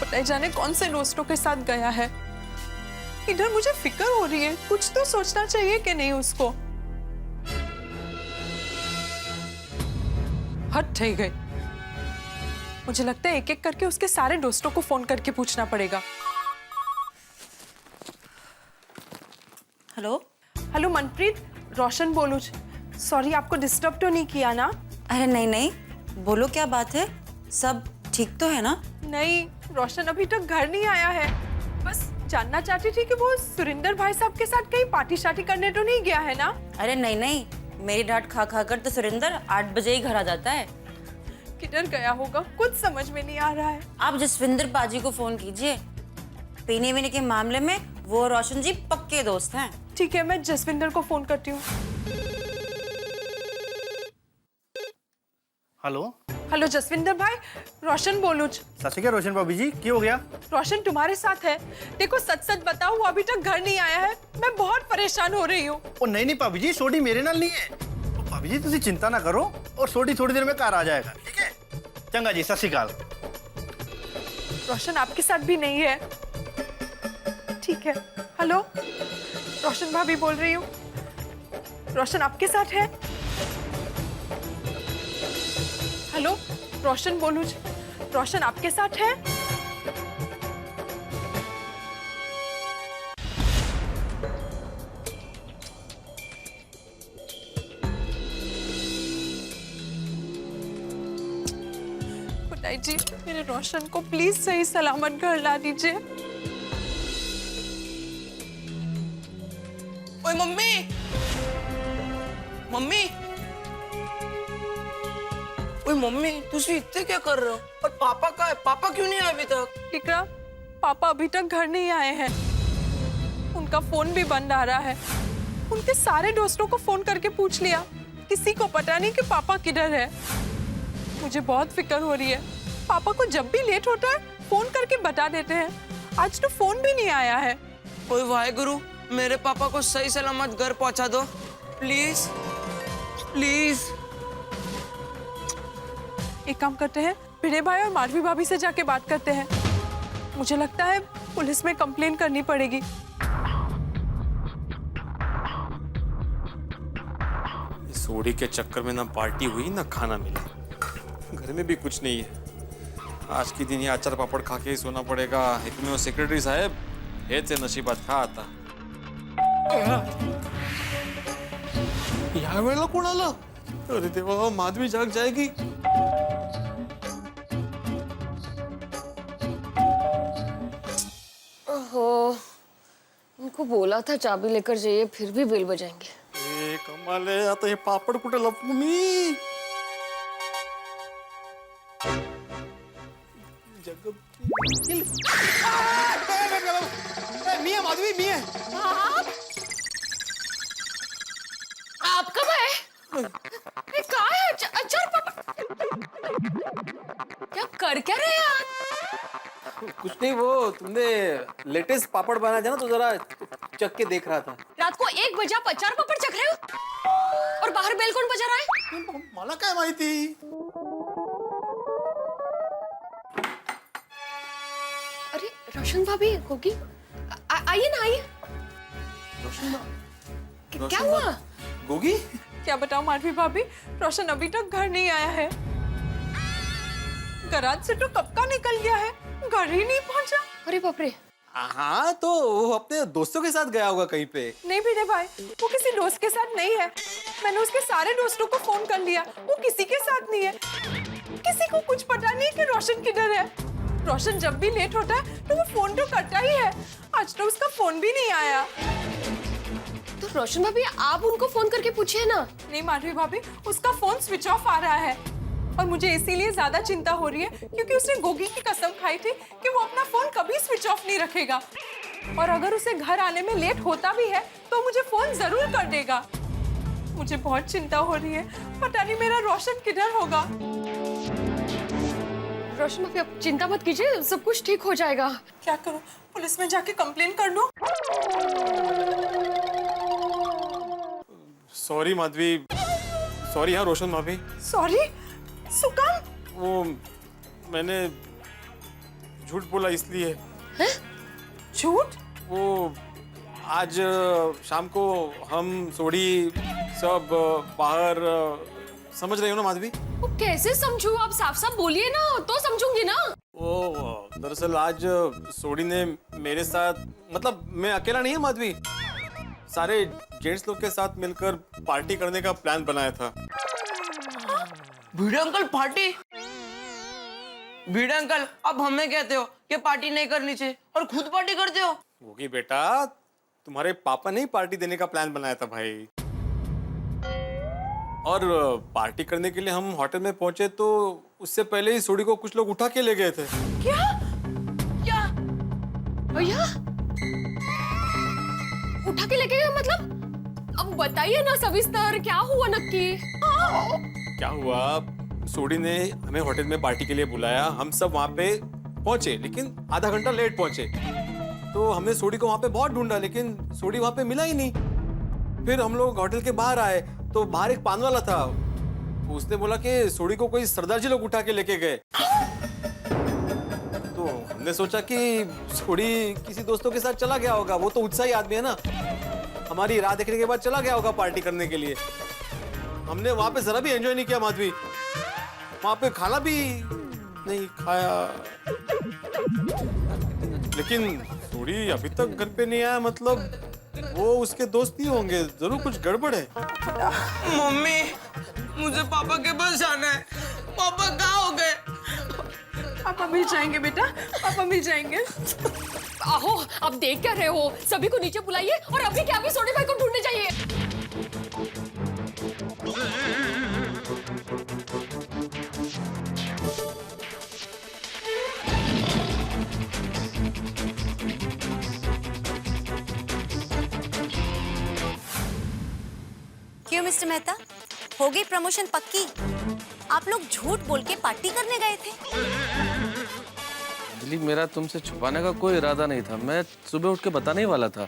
पता जाने कौन से दोस्तों के साथ गया है। इधर मुझे फिक्र हो रही है, कुछ तो सोचना चाहिए कि नहीं उसको। हद થઈ गई। मुझे लगता है एक एक करके उसके सारे दोस्तों को फोन करके पूछना पड़ेगा। हेलो हेलो मनप्रीत, रोशन बोलूं। सॉरी, आपको डिस्टर्ब तो नहीं किया ना? अरे नहीं नहीं, बोलो क्या बात है, सब ठीक तो है ना? नहीं, रोशन अभी तक घर नहीं आया है। बस जानना चाहती थी कि वो सुरिंदर भाई साहब के साथ कहीं पार्टी शार्टी करने तो नहीं गया है ना? अरे नहीं नहीं, मेरी डांट खा खा कर तो सुरिंदर 8 बजे ही घर आ जाता है। किधर गया होगा, कुछ समझ में नहीं आ रहा है। आप जसविंदर बाजी को फोन कीजिए, पीने वीने के मामले में वो रोशन जी पक्के दोस्त हैं। ठीक है, मैं जसविंदर को फोन करती हूँ। हेलो हेलो जसविंदर भाई, रोशन बोलूं। सत श्री अकाल रोशन भाभी जी, क्या हो गया? रोशन तुम्हारे साथ है। देखो सच सच बताओ, वो अभी तक घर नहीं आया है। मैं बहुत परेशान हो रही हूँ। ओ नहीं नहीं भाभी जी, सोडी मेरे नाल नहीं है। भाभी जी तुसी चिंता ना करो, और सोडी थोड़ी देर में घर आ जाएगा, ठीक है? चंगा जी, सत श्री अकाल। रोशन आपके साथ भी नहीं है? ठीक है। हेलो, रोशन भाभी बोल रही हूँ। रोशन आपके साथ है? हेलो, रोशन बोलूं। रोशन आपके साथ है? खुदाई जी, मेरे रोशन को प्लीज सही सलामत घर ला दीजिए। ओए मम्मी, मम्मी, ओए मम्मी, तुसी इतने क्या कर रहे हो? और पापा का है? पापा क्यों नहीं आए अभी तक? टिकरा, पापा अभी तक घर नहीं आए हैं। उनका फोन भी बंद आ रहा है। उनके सारे दोस्तों को फोन करके पूछ लिया, किसी को पता नहीं कि पापा किधर है। मुझे बहुत फिक्र हो रही है। पापा को जब भी लेट होता है फोन करके बता देते हैं। आज तो फोन भी नहीं आया है। ओए वाहेगुरु, मेरे पापा को सही सलामत घर पहुंचा दो प्लीज, प्लीज। एक काम करते हैं, भिड़े भाई और माधवी भाभी से जाके बात करते हैं। मुझे लगता है पुलिस में कंप्लेन करनी पड़ेगी। सोडी के चक्कर में ना पार्टी हुई ना खाना मिला, घर में भी कुछ नहीं है। आज के दिन ये अचार पापड़ खा के ही सोना पड़ेगा। एक में वो सेक्रेटरी साहब हे ते नशीबात खा आता। या वेळेला कोण आलं? अरे देवा, माधवी जाग जाएगी। ओहो, उनको बोला था चाबी लेकर जाइए, फिर भी बेल बजाएंगे। ए कमाल आहे, आता हे पापड कुठे लपवू मी? मी है माधवी, मी है। आप कब आए? कहाँ है अचार पापा? क्या कर क्या रहे हैं आप? कुछ नहीं, वो तुमने लेटेस्ट पापड़ बनाया था ना, तो जरा चख के देख रहा था। रात को 1 बजे आप अचार पापड़ चख रहे हो और बाहर बेल कौन बजा रहा है? मला काय माहिती? अरे रोशन भाभी, गोगी, आइए ना, आइए। क्या हुआ? गोगी? क्या बताओ माधवी भाभी, रोशन अभी तक घर नहीं आया है। गराज से तो कब का निकल गया है, घर ही नहीं पहुंचा। अरे बाप रे। हाँ, तो वो अपने दोस्तों के साथ गया होगा कहीं पे। नहीं भिड़े भाई, वो किसी दोस्त के साथ नहीं है। मैंने उसके सारे दोस्तों को फोन कर लिया, वो किसी के साथ नहीं है। किसी को कुछ पता नहीं कि रोशन किधर है। रोशन जब भी लेट होता है तो वो फोन तो करता ही है। आज तो उसका फोन भी नहीं आया। तो रोशन भाभी, आप उनको फोन करके पूछिए ना। नहीं माधवी भाभी, उसका फोन स्विच ऑफ आ रहा है। और मुझे इसीलिए ज्यादा चिंता हो रही है क्योंकि उसने गोगी की कसम खाई थी कि वो अपना फोन कभी स्विच ऑफ नहीं रखेगा। और अगर उसे घर आने में लेट होता भी है तो मुझे फोन जरूर कर देगा। मुझे बहुत चिंता हो रही है, पता नहीं मेरा रोशन किधर होगा। रोशन भाभी, आप चिंता मत कीजिए, सब कुछ ठीक हो जाएगा। क्या करूं, पुलिस में जाके कंप्लेन कर दूं? Sorry Madhavi, sorry. हाँ रोशन भाभी, सॉरी। सुकम, वो मैंने झूठ बोला इसलिए। झूठ? वो आज शाम को हम सोडी सब बाहर, समझ रहे हो ना माधवी? वो कैसे समझू? आप साफ साफ बोलिए ना तो समझूंगी ना। वो दरअसल आज सोडी ने मेरे साथ, मतलब मैं अकेला नहीं है माधवी, सारे जेंट्स लोग के साथ मिलकर पार्टी करने का प्लान बनाया था। भिड़े अंकल पार्टी? भिड़े अंकल अब हमें कहते हो कि पार्टी नहीं करनी चाहिए और खुद पार्टी करते हो। होगी बेटा, तुम्हारे पापा ने ही पार्टी देने का प्लान बनाया था भाई। और पार्टी करने के लिए हम होटल में पहुंचे तो उससे पहले ही सोडी को कुछ लोग उठा के ले गए थे। क्या? क्या? भैया उठा के लेके गए मतलब? अब बताइए ना सविस्तर, क्या हुआ नक्की? क्या हुआ, सोडी ने हमें होटल में पार्टी के लिए बुलाया, हम सब वहां पे पहुंचे लेकिन आधा घंटा लेट पहुंचे। तो हमने सोडी को वहां पे बहुत ढूंढा लेकिन सोडी वहां पे मिला ही नहीं। फिर हम लोग होटल के बाहर आए तो बाहर एक पान वाला था, उसने बोला कि सोडी को कोई सरदार जी लोग उठा के लेके गए। तो हमने सोचा कि सोडी किसी दोस्तों के साथ चला गया होगा, वो तो उत्साही आदमी है ना, हमारी राह देखने के बाद चला गया होगा पार्टी करने के लिए। हमने वहां पे जरा भी एंजॉय नहीं किया माधवी, वहां पे खाना भी नहीं खाया। लेकिन सोडी अभी तक घर पे नहीं आया, मतलब वो उसके दोस्त नहीं होंगे, जरूर कुछ गड़बड़ है। मम्मी मुझे पापा के पास जाना है, पापा कहाँ हो गए? पापा मिल जाएंगे बेटा, पापा मिल जाएंगे। आहो, आप देख क्या रहे हो? सभी को नीचे बुलाइए और अभी क्या अभी सोडी भाई को ढूंढने जाइए। क्यों मिस्टर मेहता, हो गई प्रमोशन पक्की? आप लोग झूठ बोल के पार्टी करने गए थे। अंजलि, मेरा तुमसे छुपाने का कोई इरादा नहीं था, मैं सुबह उठ के बताने ही वाला था।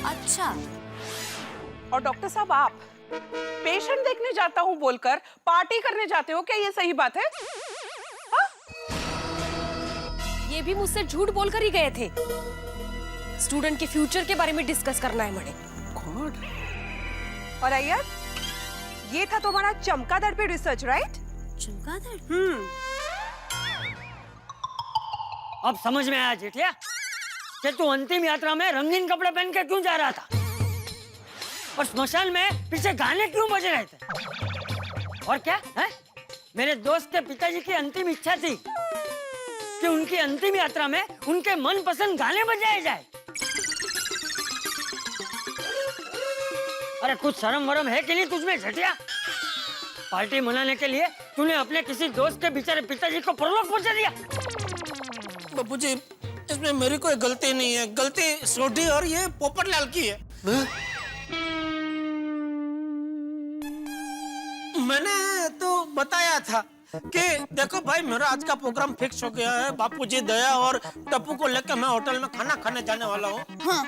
अच्छा। और डॉक्टर साहब, आप पेशेंट देखने जाता हूँ बोलकर पार्टी करने जाते हो, क्या ये सही बात है? ये भी मुझसे झूठ बोलकर ही गए थे। स्टूडेंट के फ्यूचर के बारे में डिस्कस करना है मुझे। और अय्यर, ये था तुम्हारा चमगादड़ पे रिसर्च, राइट? चमगादड़? अब समझ में आया जेठिया कि तू अंतिम यात्रा में रंगीन कपड़े पहन के क्यों जा रहा था और स्मशान में पीछे गाने क्यों बज रहे थे। और क्या है, मेरे दोस्त के पिताजी की अंतिम इच्छा थी कि उनकी अंतिम यात्रा में उनके मनपसंद गाने बजाए जाए। अरे कुछ शर्म वरम है कि नहीं तुझमें झटिया? पार्टी मनाने के लिए तूने अपने किसी दोस्त के बेचारे पिताजी को परलोक पहुंचा दिया। बापूजी, इसमें मेरी कोई गलती नहीं है, गलती सोडी और ये पोपटलाल की है। मैंने तो बताया था कि देखो भाई, मेरा आज का प्रोग्राम फिक्स हो गया है, बापूजी, दया और टप्पू को लेकर मैं होटल में खाना खाने जाने वाला हूँ। हाँ।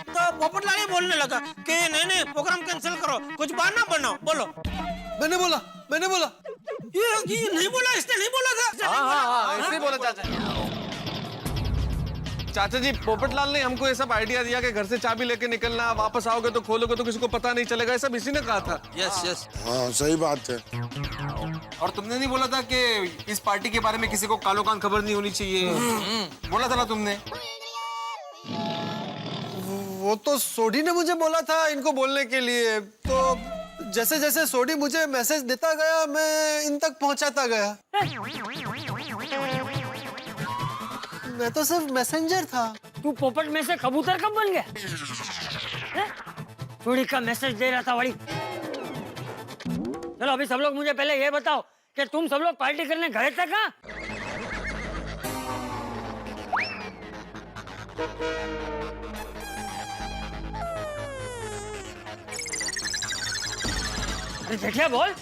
तो पोपटलाल ये बोलने लगा कि नहीं प्रोग्राम कैंसिल करो, कुछ बहाना बनाओ। बोलो। मैंने बोला ये नहीं बोला, इसने नहीं बोला था। हाँ, ऐसे बोला चाचा जी। पोपटलाल ने हमको ये सब आइडिया दिया कि घर से चाबी लेके निकलना, वापस आओगे तो खोलोगे तो किसी को पता नहीं चलेगा, ये सब इसी ने कहा था। यस। हाँ सही बात है। और तुमने नहीं बोला था कि इस पार्टी के बारे में किसी को कालो कान खबर नहीं होनी चाहिए? बोला था ना तुमने? वो तो सोडी ने मुझे बोला था इनको बोलने के लिए, तो जैसे जैसे सोडी मुझे मैसेज देता गया मैं इन तक पहुंचाता गया। मैं तो सिर्फ मैसेंजर था। तू पोपट में से कबूतर कब बन गया? सोडी का मैसेज दे रहा था वही। चलो अभी सब लोग मुझे पहले ये बताओ कि तुम सब लोग पार्टी करने गए थे कहाँ? अरे जेठिया बोल।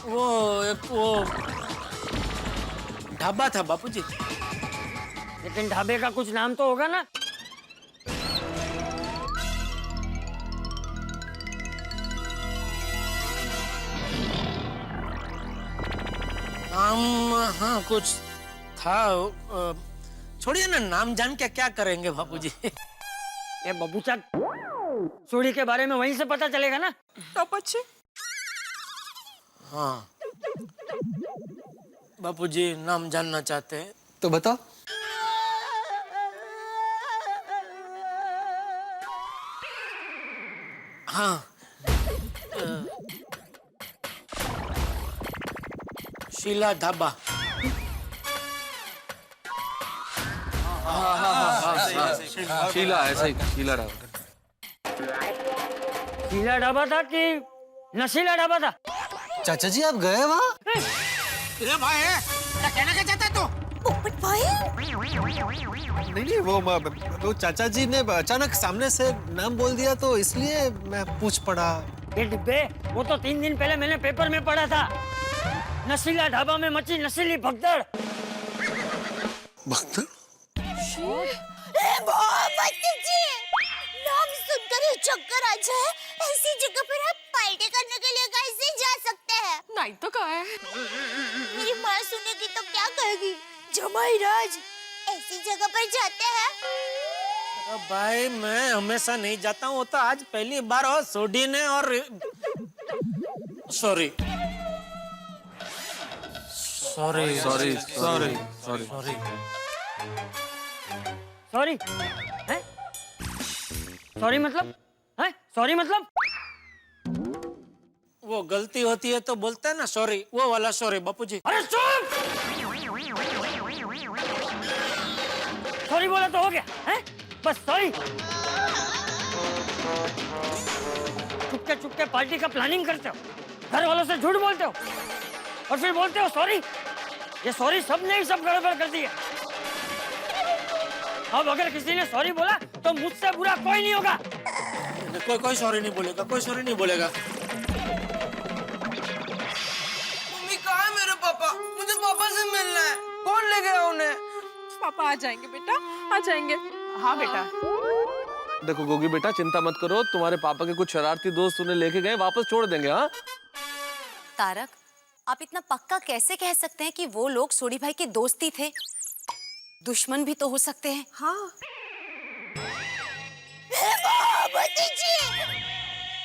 वो ढाबा था बापूजी। लेकिन ढाबे का कुछ नाम तो होगा ना? नाम हाँ कुछ था। छोड़िए ना, नाम जान के क्या करेंगे बापूजी। ये बबूचा सोडी के बारे में वहीं से पता चलेगा ना। तो बच्चे हाँ बापूजी नाम जानना चाहते हैं तो बताओ। हाँ शीला ढाबा। शीला ऐसा ही शीला ढाबा। शीला ढाबा था कि नशीला ढाबा था? चाचा जी आप गए वहाँ? अरे भाई क्या कहना क्या चाहता है तू? पोपट भाई नहीं, वो चाचा जी ने अचानक सामने से नाम बोल दिया तो इसलिए मैं पूछ पड़ा। ये डिब्बे, वो तो 3 दिन पहले मैंने पेपर में पढ़ा था। नशीला ढाबा में मची नशीली भगदड़। भगदड़? नाम सुनकर ही चक्कर आ जाए, ऐसी जगह पर आप पार्टी करने के लिए कैसे जा सकते हैं? नहीं तो क्या है? मेरी माँ सुनेगी तो क्या कहेगी? जमाई राज ऐसी जगह पर जाते हैं? भाई मैं हमेशा नहीं जाता हूँ, वो तो आज पहली बार हो सोडी ने और sorry sorry sorry sorry sorry sorry sorry है? सॉरी मतलब है? सॉरी मतलब वो गलती होती है तो बोलते हैं ना सॉरी, वो वाला सॉरी बापूजी। अरे चुप! सॉरी बोला तो हो गया है? बस सॉरी। चुपके चुपके पार्टी का प्लानिंग करते हो, घर वालों से झूठ बोलते हो और फिर बोलते हो सॉरी। ये सॉरी सबने ही सब गड़बड़ कर दी है। अब अगर किसी ने सॉरी बोला तो मुझसे बुरा कोई नहीं होगा। कोई सॉरी नहीं बोलेगा, कोई सॉरी नहीं बोलेगा। मम्मी कहाँ है मेरे पापा? मुझे पापा से मिलना है। कौन ले गया उन्हें? पापा आ जाएंगे बेटा, आ जाएंगे। हाँ बेटा। देखो गोगी बेटा चिंता मत करो, तुम्हारे पापा के कुछ शरारती दोस्त उन्हें लेके गए, वापस छोड़ देंगे। हाँ तारक, आप इतना पक्का कैसे कह सकते हैं कि वो लोग सोडी भाई के दोस्ती थे? दुश्मन भी तो हो सकते हैं। हाँ।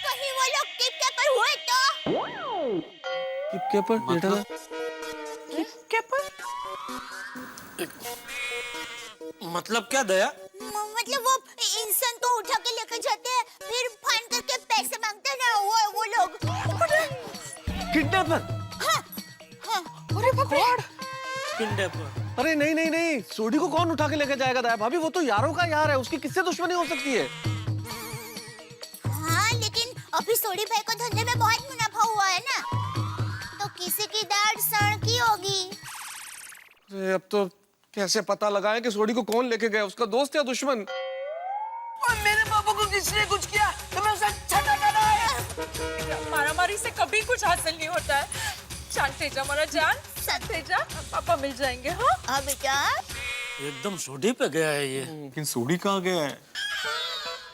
कहीं वो लोग किडनैपर हुए तो? किडनैपर बेटा? मतलब क्या दया? मतलब वो इंसान को उठा के लेकर जाते हैं, फिर फाइन करके पैसे मांगते हैं ना, वो लोग। किडनैपर? हाँ, हाँ। अरे भगवान! किडनैपर? अरे नहीं नहीं नहीं, सोडी को कौन उठा के लेके जाएगा दया भाभी? वो तो यारों का यार है, उसकी किससे दुश्मनी हो सकती है? हाँ, लेकिन अभी सोडी भाई को धंधे में बहुत मुनाफा हुआ है ना, तो किसी की दाढ़ सड़की होगी। अरे अब तो कैसे पता लगाएं कि सोडी को कौन लेके गया, उसका दोस्त या दुश्मन? और मेरे पापा को किसने कुछ किया तो मैं उसे छटा है। मारामारी से कभी कुछ हासिल नहीं होता है। शांत जा हमारा जान, शांत जा, पापा मिल जाएंगे। हाँ बेटा। एकदम सोडी पे गया है ये। लेकिन सोडी कहाँ गया है?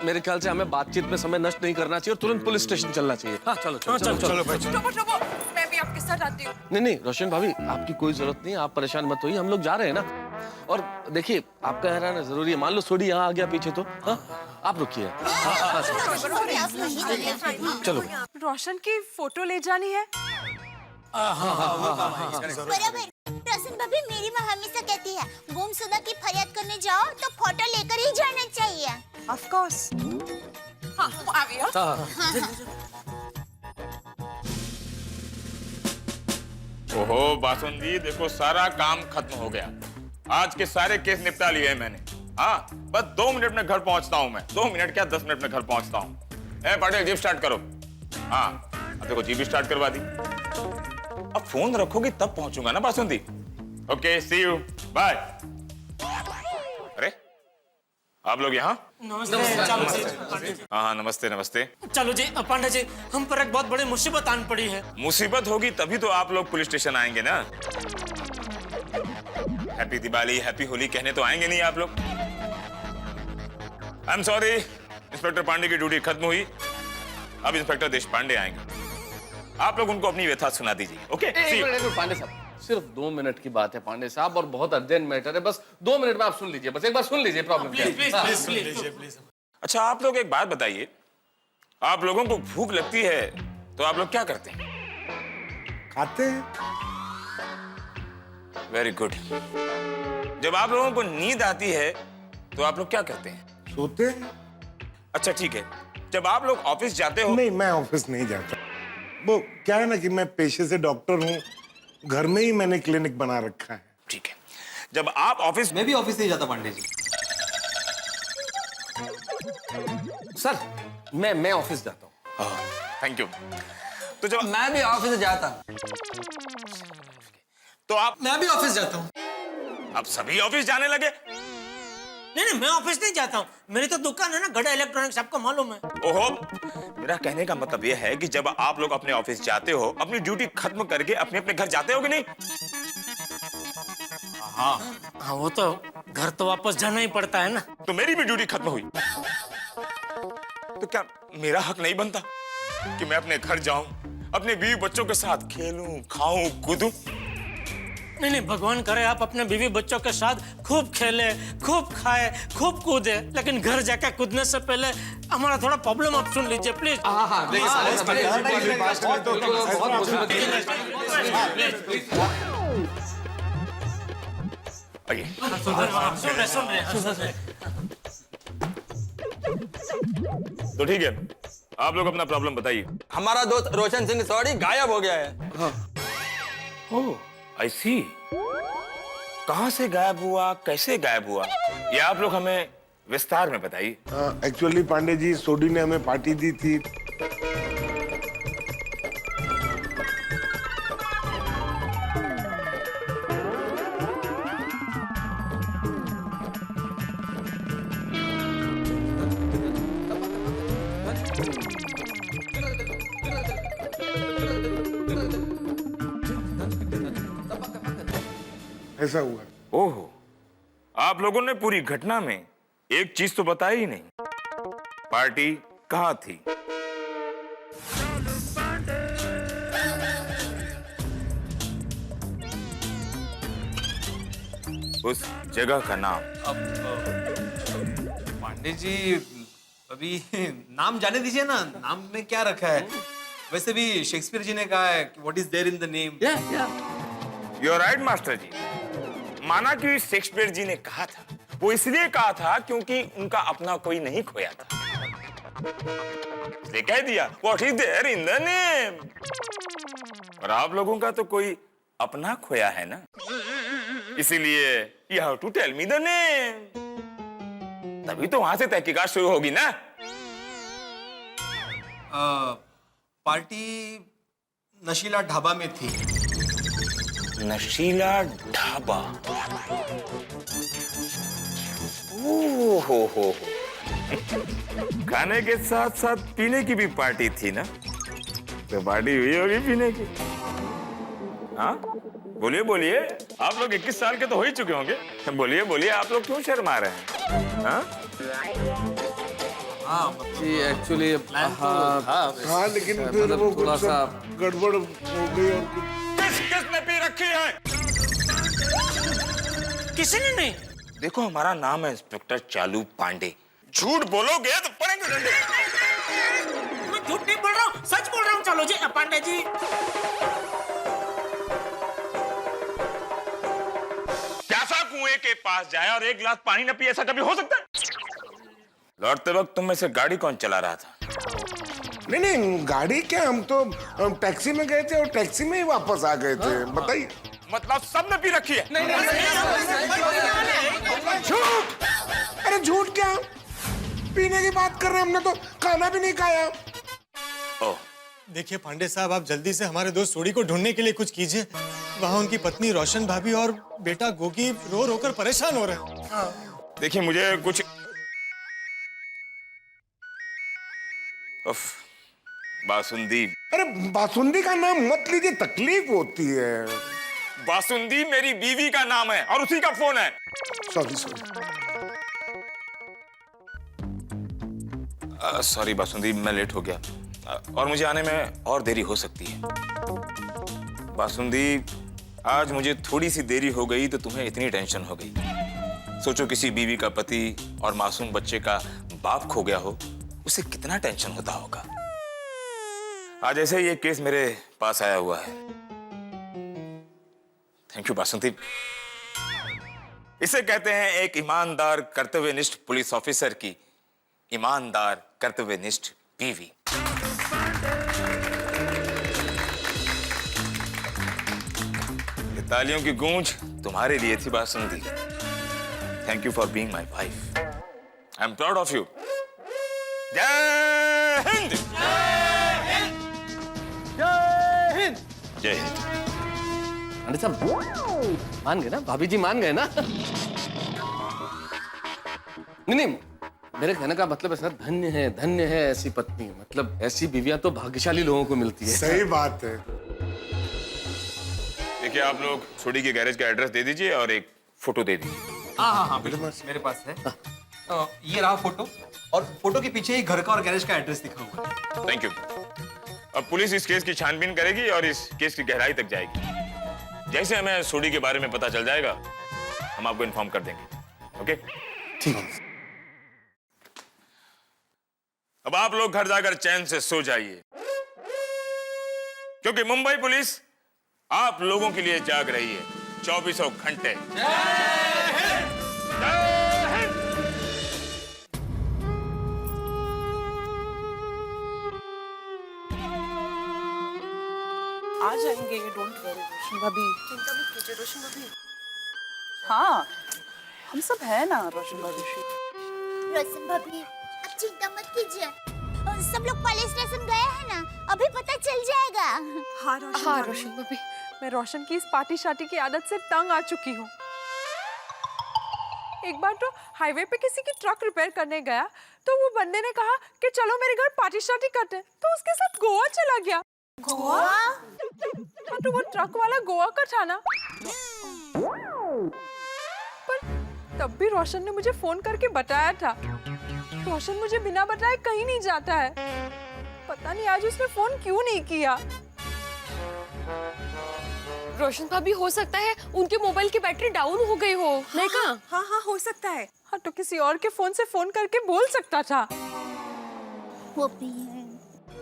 मेरे ख्याल से हमें बातचीत में समय नष्ट नहीं करना चाहिए और तुरंत पुलिस स्टेशन चलना चाहिए। हाँ चलो चलो चलो चलो भाई। चलो, मैं भी आपके साथ आती हूँ। नहीं रोशन भाभी, आपकी कोई जरूरत नहीं, आप परेशान मत होइए, हम लोग जा रहे हैं ना। और देखिए आपका रहना जरूरी है, मान लो सोडी यहाँ आ गया पीछे तो आप रुकिए। चलो। रोशन की फोटो ले जानी है। बराबर। रोशन भाभी, मेरी माँ हमेशा कहती है गुमशुदा की फरियाद करने जाओ तो फोटो लेकर ही जाना चाहिए। Of course. हाँ, आ गया। ओहो बासुंदी, देखो सारा काम खत्म हो गया। आज के सारे केस निपटा लिए हैं मैंने। हाँ बस 2 मिनट में घर पहुंचता हूं मैं। 2 मिनट क्या 10 मिनट में घर पहुंचता हूं। ए पाटिल जीप स्टार्ट करो। हाँ अब देखो जीप स्टार्ट करवा दी। अब फोन रखोगी तब पहुंचूंगा ना basundi. Okay see you bye. अरे आप लोग यहाँ? हाँ नमस्ते नमस्ते। चलो जी पांडे जी, हम पर एक बहुत बड़ी मुसीबत आन पड़ी है। मुसीबत होगी तभी तो आप लोग पुलिस स्टेशन आएंगे ना। हैप्पी दिवाली हैप्पी होली कहने तो आएंगे नहीं आप लोग। I am sorry, inspector Pandey की ड्यूटी खत्म हुई, अब इंस्पेक्टर देशपांडे आएंगे। आप लोग उनको अपनी व्यथा सुना दीजिए। ओके पांडे साहब सिर्फ 2 मिनट की बात है पांडे साहब, और बहुत अर्जेंट मैटर है। बस 2 मिनट में आप सुन लीजिए, बस एक बार सुन लीजिए प्रॉब्लम क्या है। अच्छा आप लोग एक बात बताइए, आप लोगों को भूख लगती है तो आप लोग क्या करते हैं? खाते हैं। Very good. जब आप लोगों को नींद आती है तो आप लोग क्या करते हैं? सोते हैं। अच्छा ठीक है, जब आप लोग ऑफिस जाते हो? नहीं, मैं ऑफिस नहीं जाता। वो क्या है ना कि मैं पेशे से डॉक्टर हूँ, घर में ही मैंने क्लिनिक बना रखा है। ठीक है, जब आप ऑफिस... मैं भी ऑफिस नहीं जाता पांडे जी। सर मैं ऑफिस जाता हूँ। Thank you. तो जब मैं भी ऑफिस जाता तो आप... मैं भी ऑफिस जाता हूँ। अब सभी ऑफिस जाने लगे? नहीं, मैं ऑफिस नहीं जाता हूँ, मेरी तो दुकान है ना, गड़ा इलेक्ट्रॉनिक्स, आपको मालूम है। ओहो, मेरा कहने का मतलब यह है कि जब आप लोग अपने ऑफिस जाते हो, अपनी ड्यूटी खत्म करके अपने अपने घर जाते हो कि नहीं? हाँ, वो तो घर तो वापस जाना ही पड़ता है ना। तो मेरी भी ड्यूटी खत्म हुई, तो क्या मेरा हक नहीं बनता कि मैं अपने घर जाऊं, अपने बीवी बच्चों के साथ खेलूं, खाऊं, कूदूं? नहीं, भगवान करे आप अपने बीवी बच्चों के साथ खूब खेले, खूब खाए, खूब कूदे, लेकिन घर जाकर कूदने से पहले हमारा थोड़ा प्रॉब्लम आप सुन लीजिए प्लीज। सुन रहे। तो ठीक है, आप लोग अपना प्रॉब्लम बताइए। हमारा दोस्त रोशन सिंह सोडी गायब हो गया है। ओह, आई सी। कहां से गायब हुआ, कैसे गायब हुआ, ये आप लोग हमें विस्तार में बताइए। एक्चुअली पांडे जी, सोडी ने हमें पार्टी दी थी। ऐसा हुआ। ओहो, आप लोगों ने पूरी घटना में एक चीज तो बताई ही नहीं, पार्टी कहाँ थी? उस जगह का नाम? पांडे जी अभी नाम जाने दीजिए ना, नाम में क्या रखा है? वैसे भी शेक्सपियर जी ने कहा है कि what is there in the name. You are right master ji. माना कि शेक्सपियर जी ने कहा था, वो इसलिए कहा था क्योंकि उनका अपना कोई नहीं खोया था, इसलिए कह दिया what is there in the name. और आप लोगों का तो कोई अपना खोया है ना, इसीलिए you have to tell me the name, तभी तो वहां से तहकीकात शुरू होगी ना। पार्टी नशीला ढाबा में थी। नशीला ढाबा? हो। खाने के साथ साथ पीने की भी पार्टी थी ना, तो पार्टी हुई होगी पीने की। हाँ बोलिए, आप लोग 21 साल के तो हो ही चुके होंगे, बोलिए, आप लोग क्यों शर्मा रहे हैं? हाँ जी एक्चुअली हाँ, लेकिन फिर वो थोड़ा सा गड़बड़ हो गई। और किसने पी रखी है? किसी ने नहीं। देखो, हमारा नाम है इंस्पेक्टर चालू पांडे, झूठ बोलोगे तो पड़ेंगे डंडे। मैं झूठ नहीं बोल रहा हूँ, सच बोल रहा हूँ। चलो जी पांडे जी। प्यासा कुएं के पास जाए और एक गिलास पानी न पिए, ऐसा कभी हो सकता है? लौटते वक्त तुम में से गाड़ी कौन चला रहा था? नहीं, गाड़ी क्या, हम तो टैक्सी में गए थे और टैक्सी में ही वापस आ गए थे। बताइए। मतलब सबने पी रखी है? नहीं। झूठ! अरे झूठ क्या, पीने की बात कर रहे हैं, हमने तो खाना भी नहीं खाया। ओह, देखिए पांडे साहब, आप जल्दी से हमारे दोस्त सोडी को ढूंढने के लिए कुछ कीजिए। वहाँ उनकी पत्नी रोशन भाभी और बेटा गोगी रो रो कर परेशान हो रहे हैं। देखिए मुझे कुछ बासुंदी। अरे बासुंदी का नाम मत लीजिए, तकलीफ होती है। बासुंदी मेरी बीवी का नाम है और उसी का फोन है। सॉरी बासुंदी, मैं लेट हो गया और मुझे आने में और देरी हो सकती है। बासुंदी, आज मुझे थोड़ी सी देरी हो गई तो तुम्हें इतनी टेंशन हो गई। सोचो किसी बीवी का पति और मासूम बच्चे का बाप खो गया हो, उसे कितना टेंशन होता होगा। आज ऐसे ही एक केस मेरे पास आया हुआ है। थैंक यू बासंती। इसे कहते हैं एक ईमानदार कर्तव्यनिष्ठ पुलिस ऑफिसर की ईमानदार कर्तव्यनिष्ठ बीवी। ये तालियों की गूंज तुम्हारे लिए थी Basanti. Thank you for being my wife. I am proud of you. जय हिंद। जय हिंद। जय हिंद। पंडित साहब मान गए ना, भाभी जी मान गए ना? नहीं, मेरे कहने का मतलब है सर, धन्य है ऐसी पत्नी, मतलब ऐसी बीवियां तो भाग्यशाली लोगों को मिलती है। सही बात है। देखिए आप लोग सोडी के गैरेज का एड्रेस दे दीजिए और एक फोटो दे दीजिए। हाँ मेरे पास है। ये रहा फोटो, और फोटो के पीछे ही घर का और गैरेज का एड्रेस लिखा हुआ है। Thank you. अब पुलिस इस केस की छानबीन करेगी और इस केस की गहराई तक जाएगी। जैसे हमें सोडी के बारे में पता चल जाएगा हम आपको इन्फॉर्म कर देंगे। ओके ठीक है। अब आप लोग घर जाकर चैन से सो जाइए, क्योंकि मुंबई पुलिस आप लोगों के लिए जाग रही है 24 घंटे। आ जाएंगे, डोंट वरी रोशन भाभी, चिंता मत कीजिए रोशन भाभी। हाँ हम सब है ना रोशन भाभी। रोशन भाभी आप चिंता मत कीजिए, सब लोग पुलिस स्टेशन गए हैं ना, अभी पता चल जाएगा। हाँ रोशन भाभी, मैं रोशन की इस पार्टी शार्टी की आदत से तंग आ चुकी हूँ। एक बार तो हाईवे पे किसी की ट्रक रिपेयर करने गया तो वो बंदे ने कहा कि चलो मेरे घर पार्टी शार्टी करते हैं, तो उसके साथ गोवा चला गया। गोवा? हाँ तो वो ट्रक वाला गोवा का था ना। पर तब भी रोशन ने मुझे फोन करके बताया था। रोशन मुझे बिना बताए कहीं नहीं जाता है। पता नहीं आज उसने फोन क्यों नहीं किया। रोशन भाभी हो सकता है उनके मोबाइल की बैटरी डाउन हो गई हो। नहीं कहा? हाँ हो सकता है। हाँ तो किसी और के फोन से फोन करके बोल सकता था। वो भी है।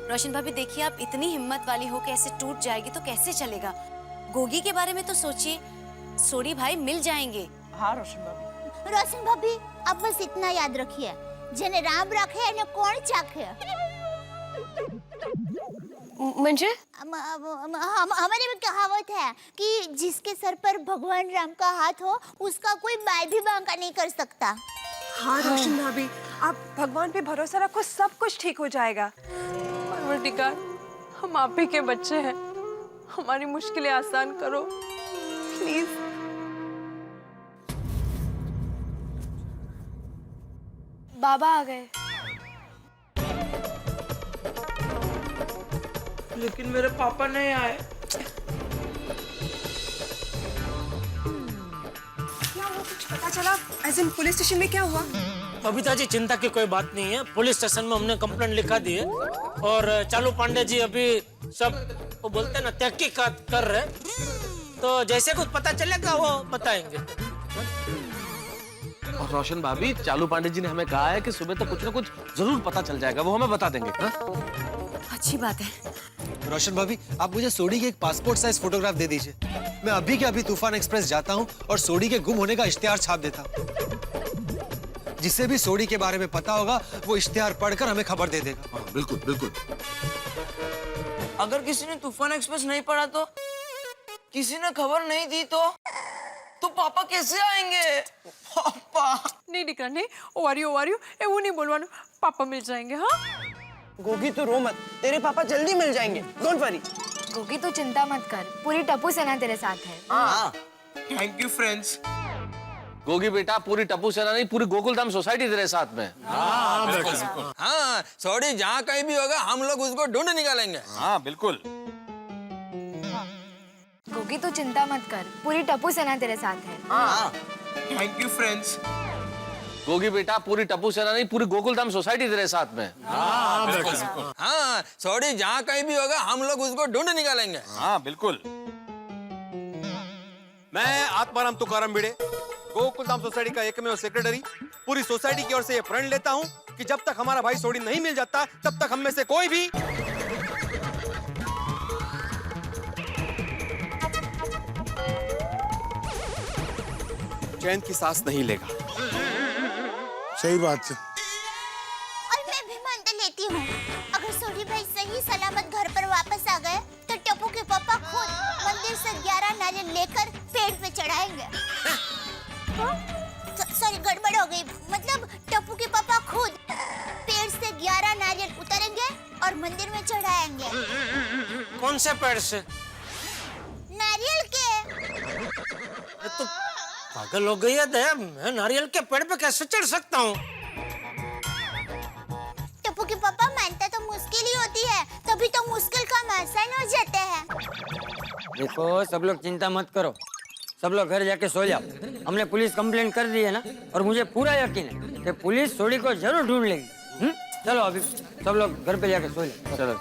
रोशन भाभी देखिए, आप इतनी हिम्मत वाली हो कि ऐसे टूट जाएगी तो कैसे चलेगा। गोगी के बारे में तो सोचिए, सोडी भाई मिल जाएंगे। हाँ रोशन भाभी। रोशन भाभी अब बस इतना याद रखिए, जने राम रखे ने कौन चाखे। म्हणजे हमारे में कहावत है कि जिसके सर पर भगवान राम का हाथ हो उसका कोई बाल भी बांका नहीं कर सकता। हाँ रोशन भाभी, आप भगवान पे भरोसा रखो, सब कुछ ठीक हो जाएगा। परवरदिगार, हम आप ही के बच्चे हैं, हमारी मुश्किलें आसान करो प्लीज। बाबा आ गए। लेकिन मेरे पापा नहीं आए। क्या हुआ, कुछ पता चला? एज इन पुलिस स्टेशन में क्या हुआ? बबीता जी चिंता की कोई बात नहीं है, पुलिस स्टेशन में हमने कंप्लेंट लिखा दी है और चालू पांडे जी अभी सब वो बोलते हैं ना तहकीकात कर रहे, तो जैसे कुछ पता चलेगा वो बताएंगे। और रोशन भाभी, चालू पांडे जी ने हमें कहा है कि सुबह तक कुछ ना कुछ जरूर पता चल जाएगा, वो हमें बता देंगे। अच्छी बात है। रोशन भाभी, आप मुझे सोडी की एक पासपोर्ट साइज फोटोग्राफ दे दीजिए। मैं अभी के अभी तूफान एक्सप्रेस जाता हूँ और सोडी के गुम होने का इश्तिहार छाप देता हूँ। जिसे भी सोडी के बारे में पता होगा वो इश्तिहार पढ़कर हमें खबर दे देगा। बिल्कुल बिल्कुल। अगर किसी ने तूफान एक्सप्रेस नहीं पढ़ा तो, किसी ने खबर नहीं दी तो पापा कैसे आएंगे? पापा नहीं दिख रहा, नहीं ओवारियो ए वो नहीं बोलवानो, पापा मिल जाएंगे। हाँ गोगी तो रो मत, तेरे पापा जल्दी मिल जाएंगे, डोंट वरी। गोगी तो चिंता मत कर, पूरी टप्पू सेना तेरे साथ है। हाँ थैंक यू फ्रेंड्स। गोगी बेटा, पूरी टप्पू सेना नहीं, पूरी गोकुलधाम सोसाइटी तेरे साथ में। हाँ सॉरी, जहाँ कहीं भी होगा हम लोग उसको ढूंढ निकालेंगे। हाँ बिल्कुल। गोगी तो चिंता मत कर, पूरी टप्पू सेना तेरे साथ है। हाँ थैंक यू फ्रेंड्स। गोगी बेटा, पूरी टप्पू सेना नहीं, पूरी गोकुलधाम सोसाइटी तेरे साथ में। हाँ सॉरी, जहाँ कहीं भी होगा हम लोग उसको ढूंढ निकालेंगे। हाँ बिल्कुल। मैं आत्माराम तुकाराम भिड़े, गोकुलधाम सोसाइटी का एकमेव सेक्रेटरी, पूरी सोसाइटी की ओर से ये प्रण लेता हूं कि जब तक हमारा भाई सोडी नहीं मिल जाता तब तक हम में से कोई भी चैन की सांस नहीं लेगा। सही बात है। और मैं भी मान लेती हूँ, अगर सोडी भाई सही सलामत घर पर वापस आ गए तो टप्पू के पापा खुद मंदिर से 11 नारियल लेकर पेड़ पे चढ़ाएंगे। सॉरी, गड़बड़ हो गई। मतलब टप्पू के पापा खुद पेड़ से 11 नारियल उतारेंगे और मंदिर में चढ़ाएंगे। कौन से पेड़ से? नारियल के। तो पागल हो गई है दया, मैं नारियल के पेड़ पे कैसे चढ़ सकता हूँ? टप्पू के पापा मानता तो मुश्किल ही होती है, तभी तो मुश्किल काम आसान हो जाते हैं। देखो सब लोग चिंता मत करो, सब लोग घर जाके सो जाओ। हमने पुलिस कंप्लेंट कर दी है ना, और मुझे पूरा यकीन है कि पुलिस सोडी को जरूर ढूंढ लेगी। चलो अभी सब लोग घर पे जाके सो जाओ। चलो।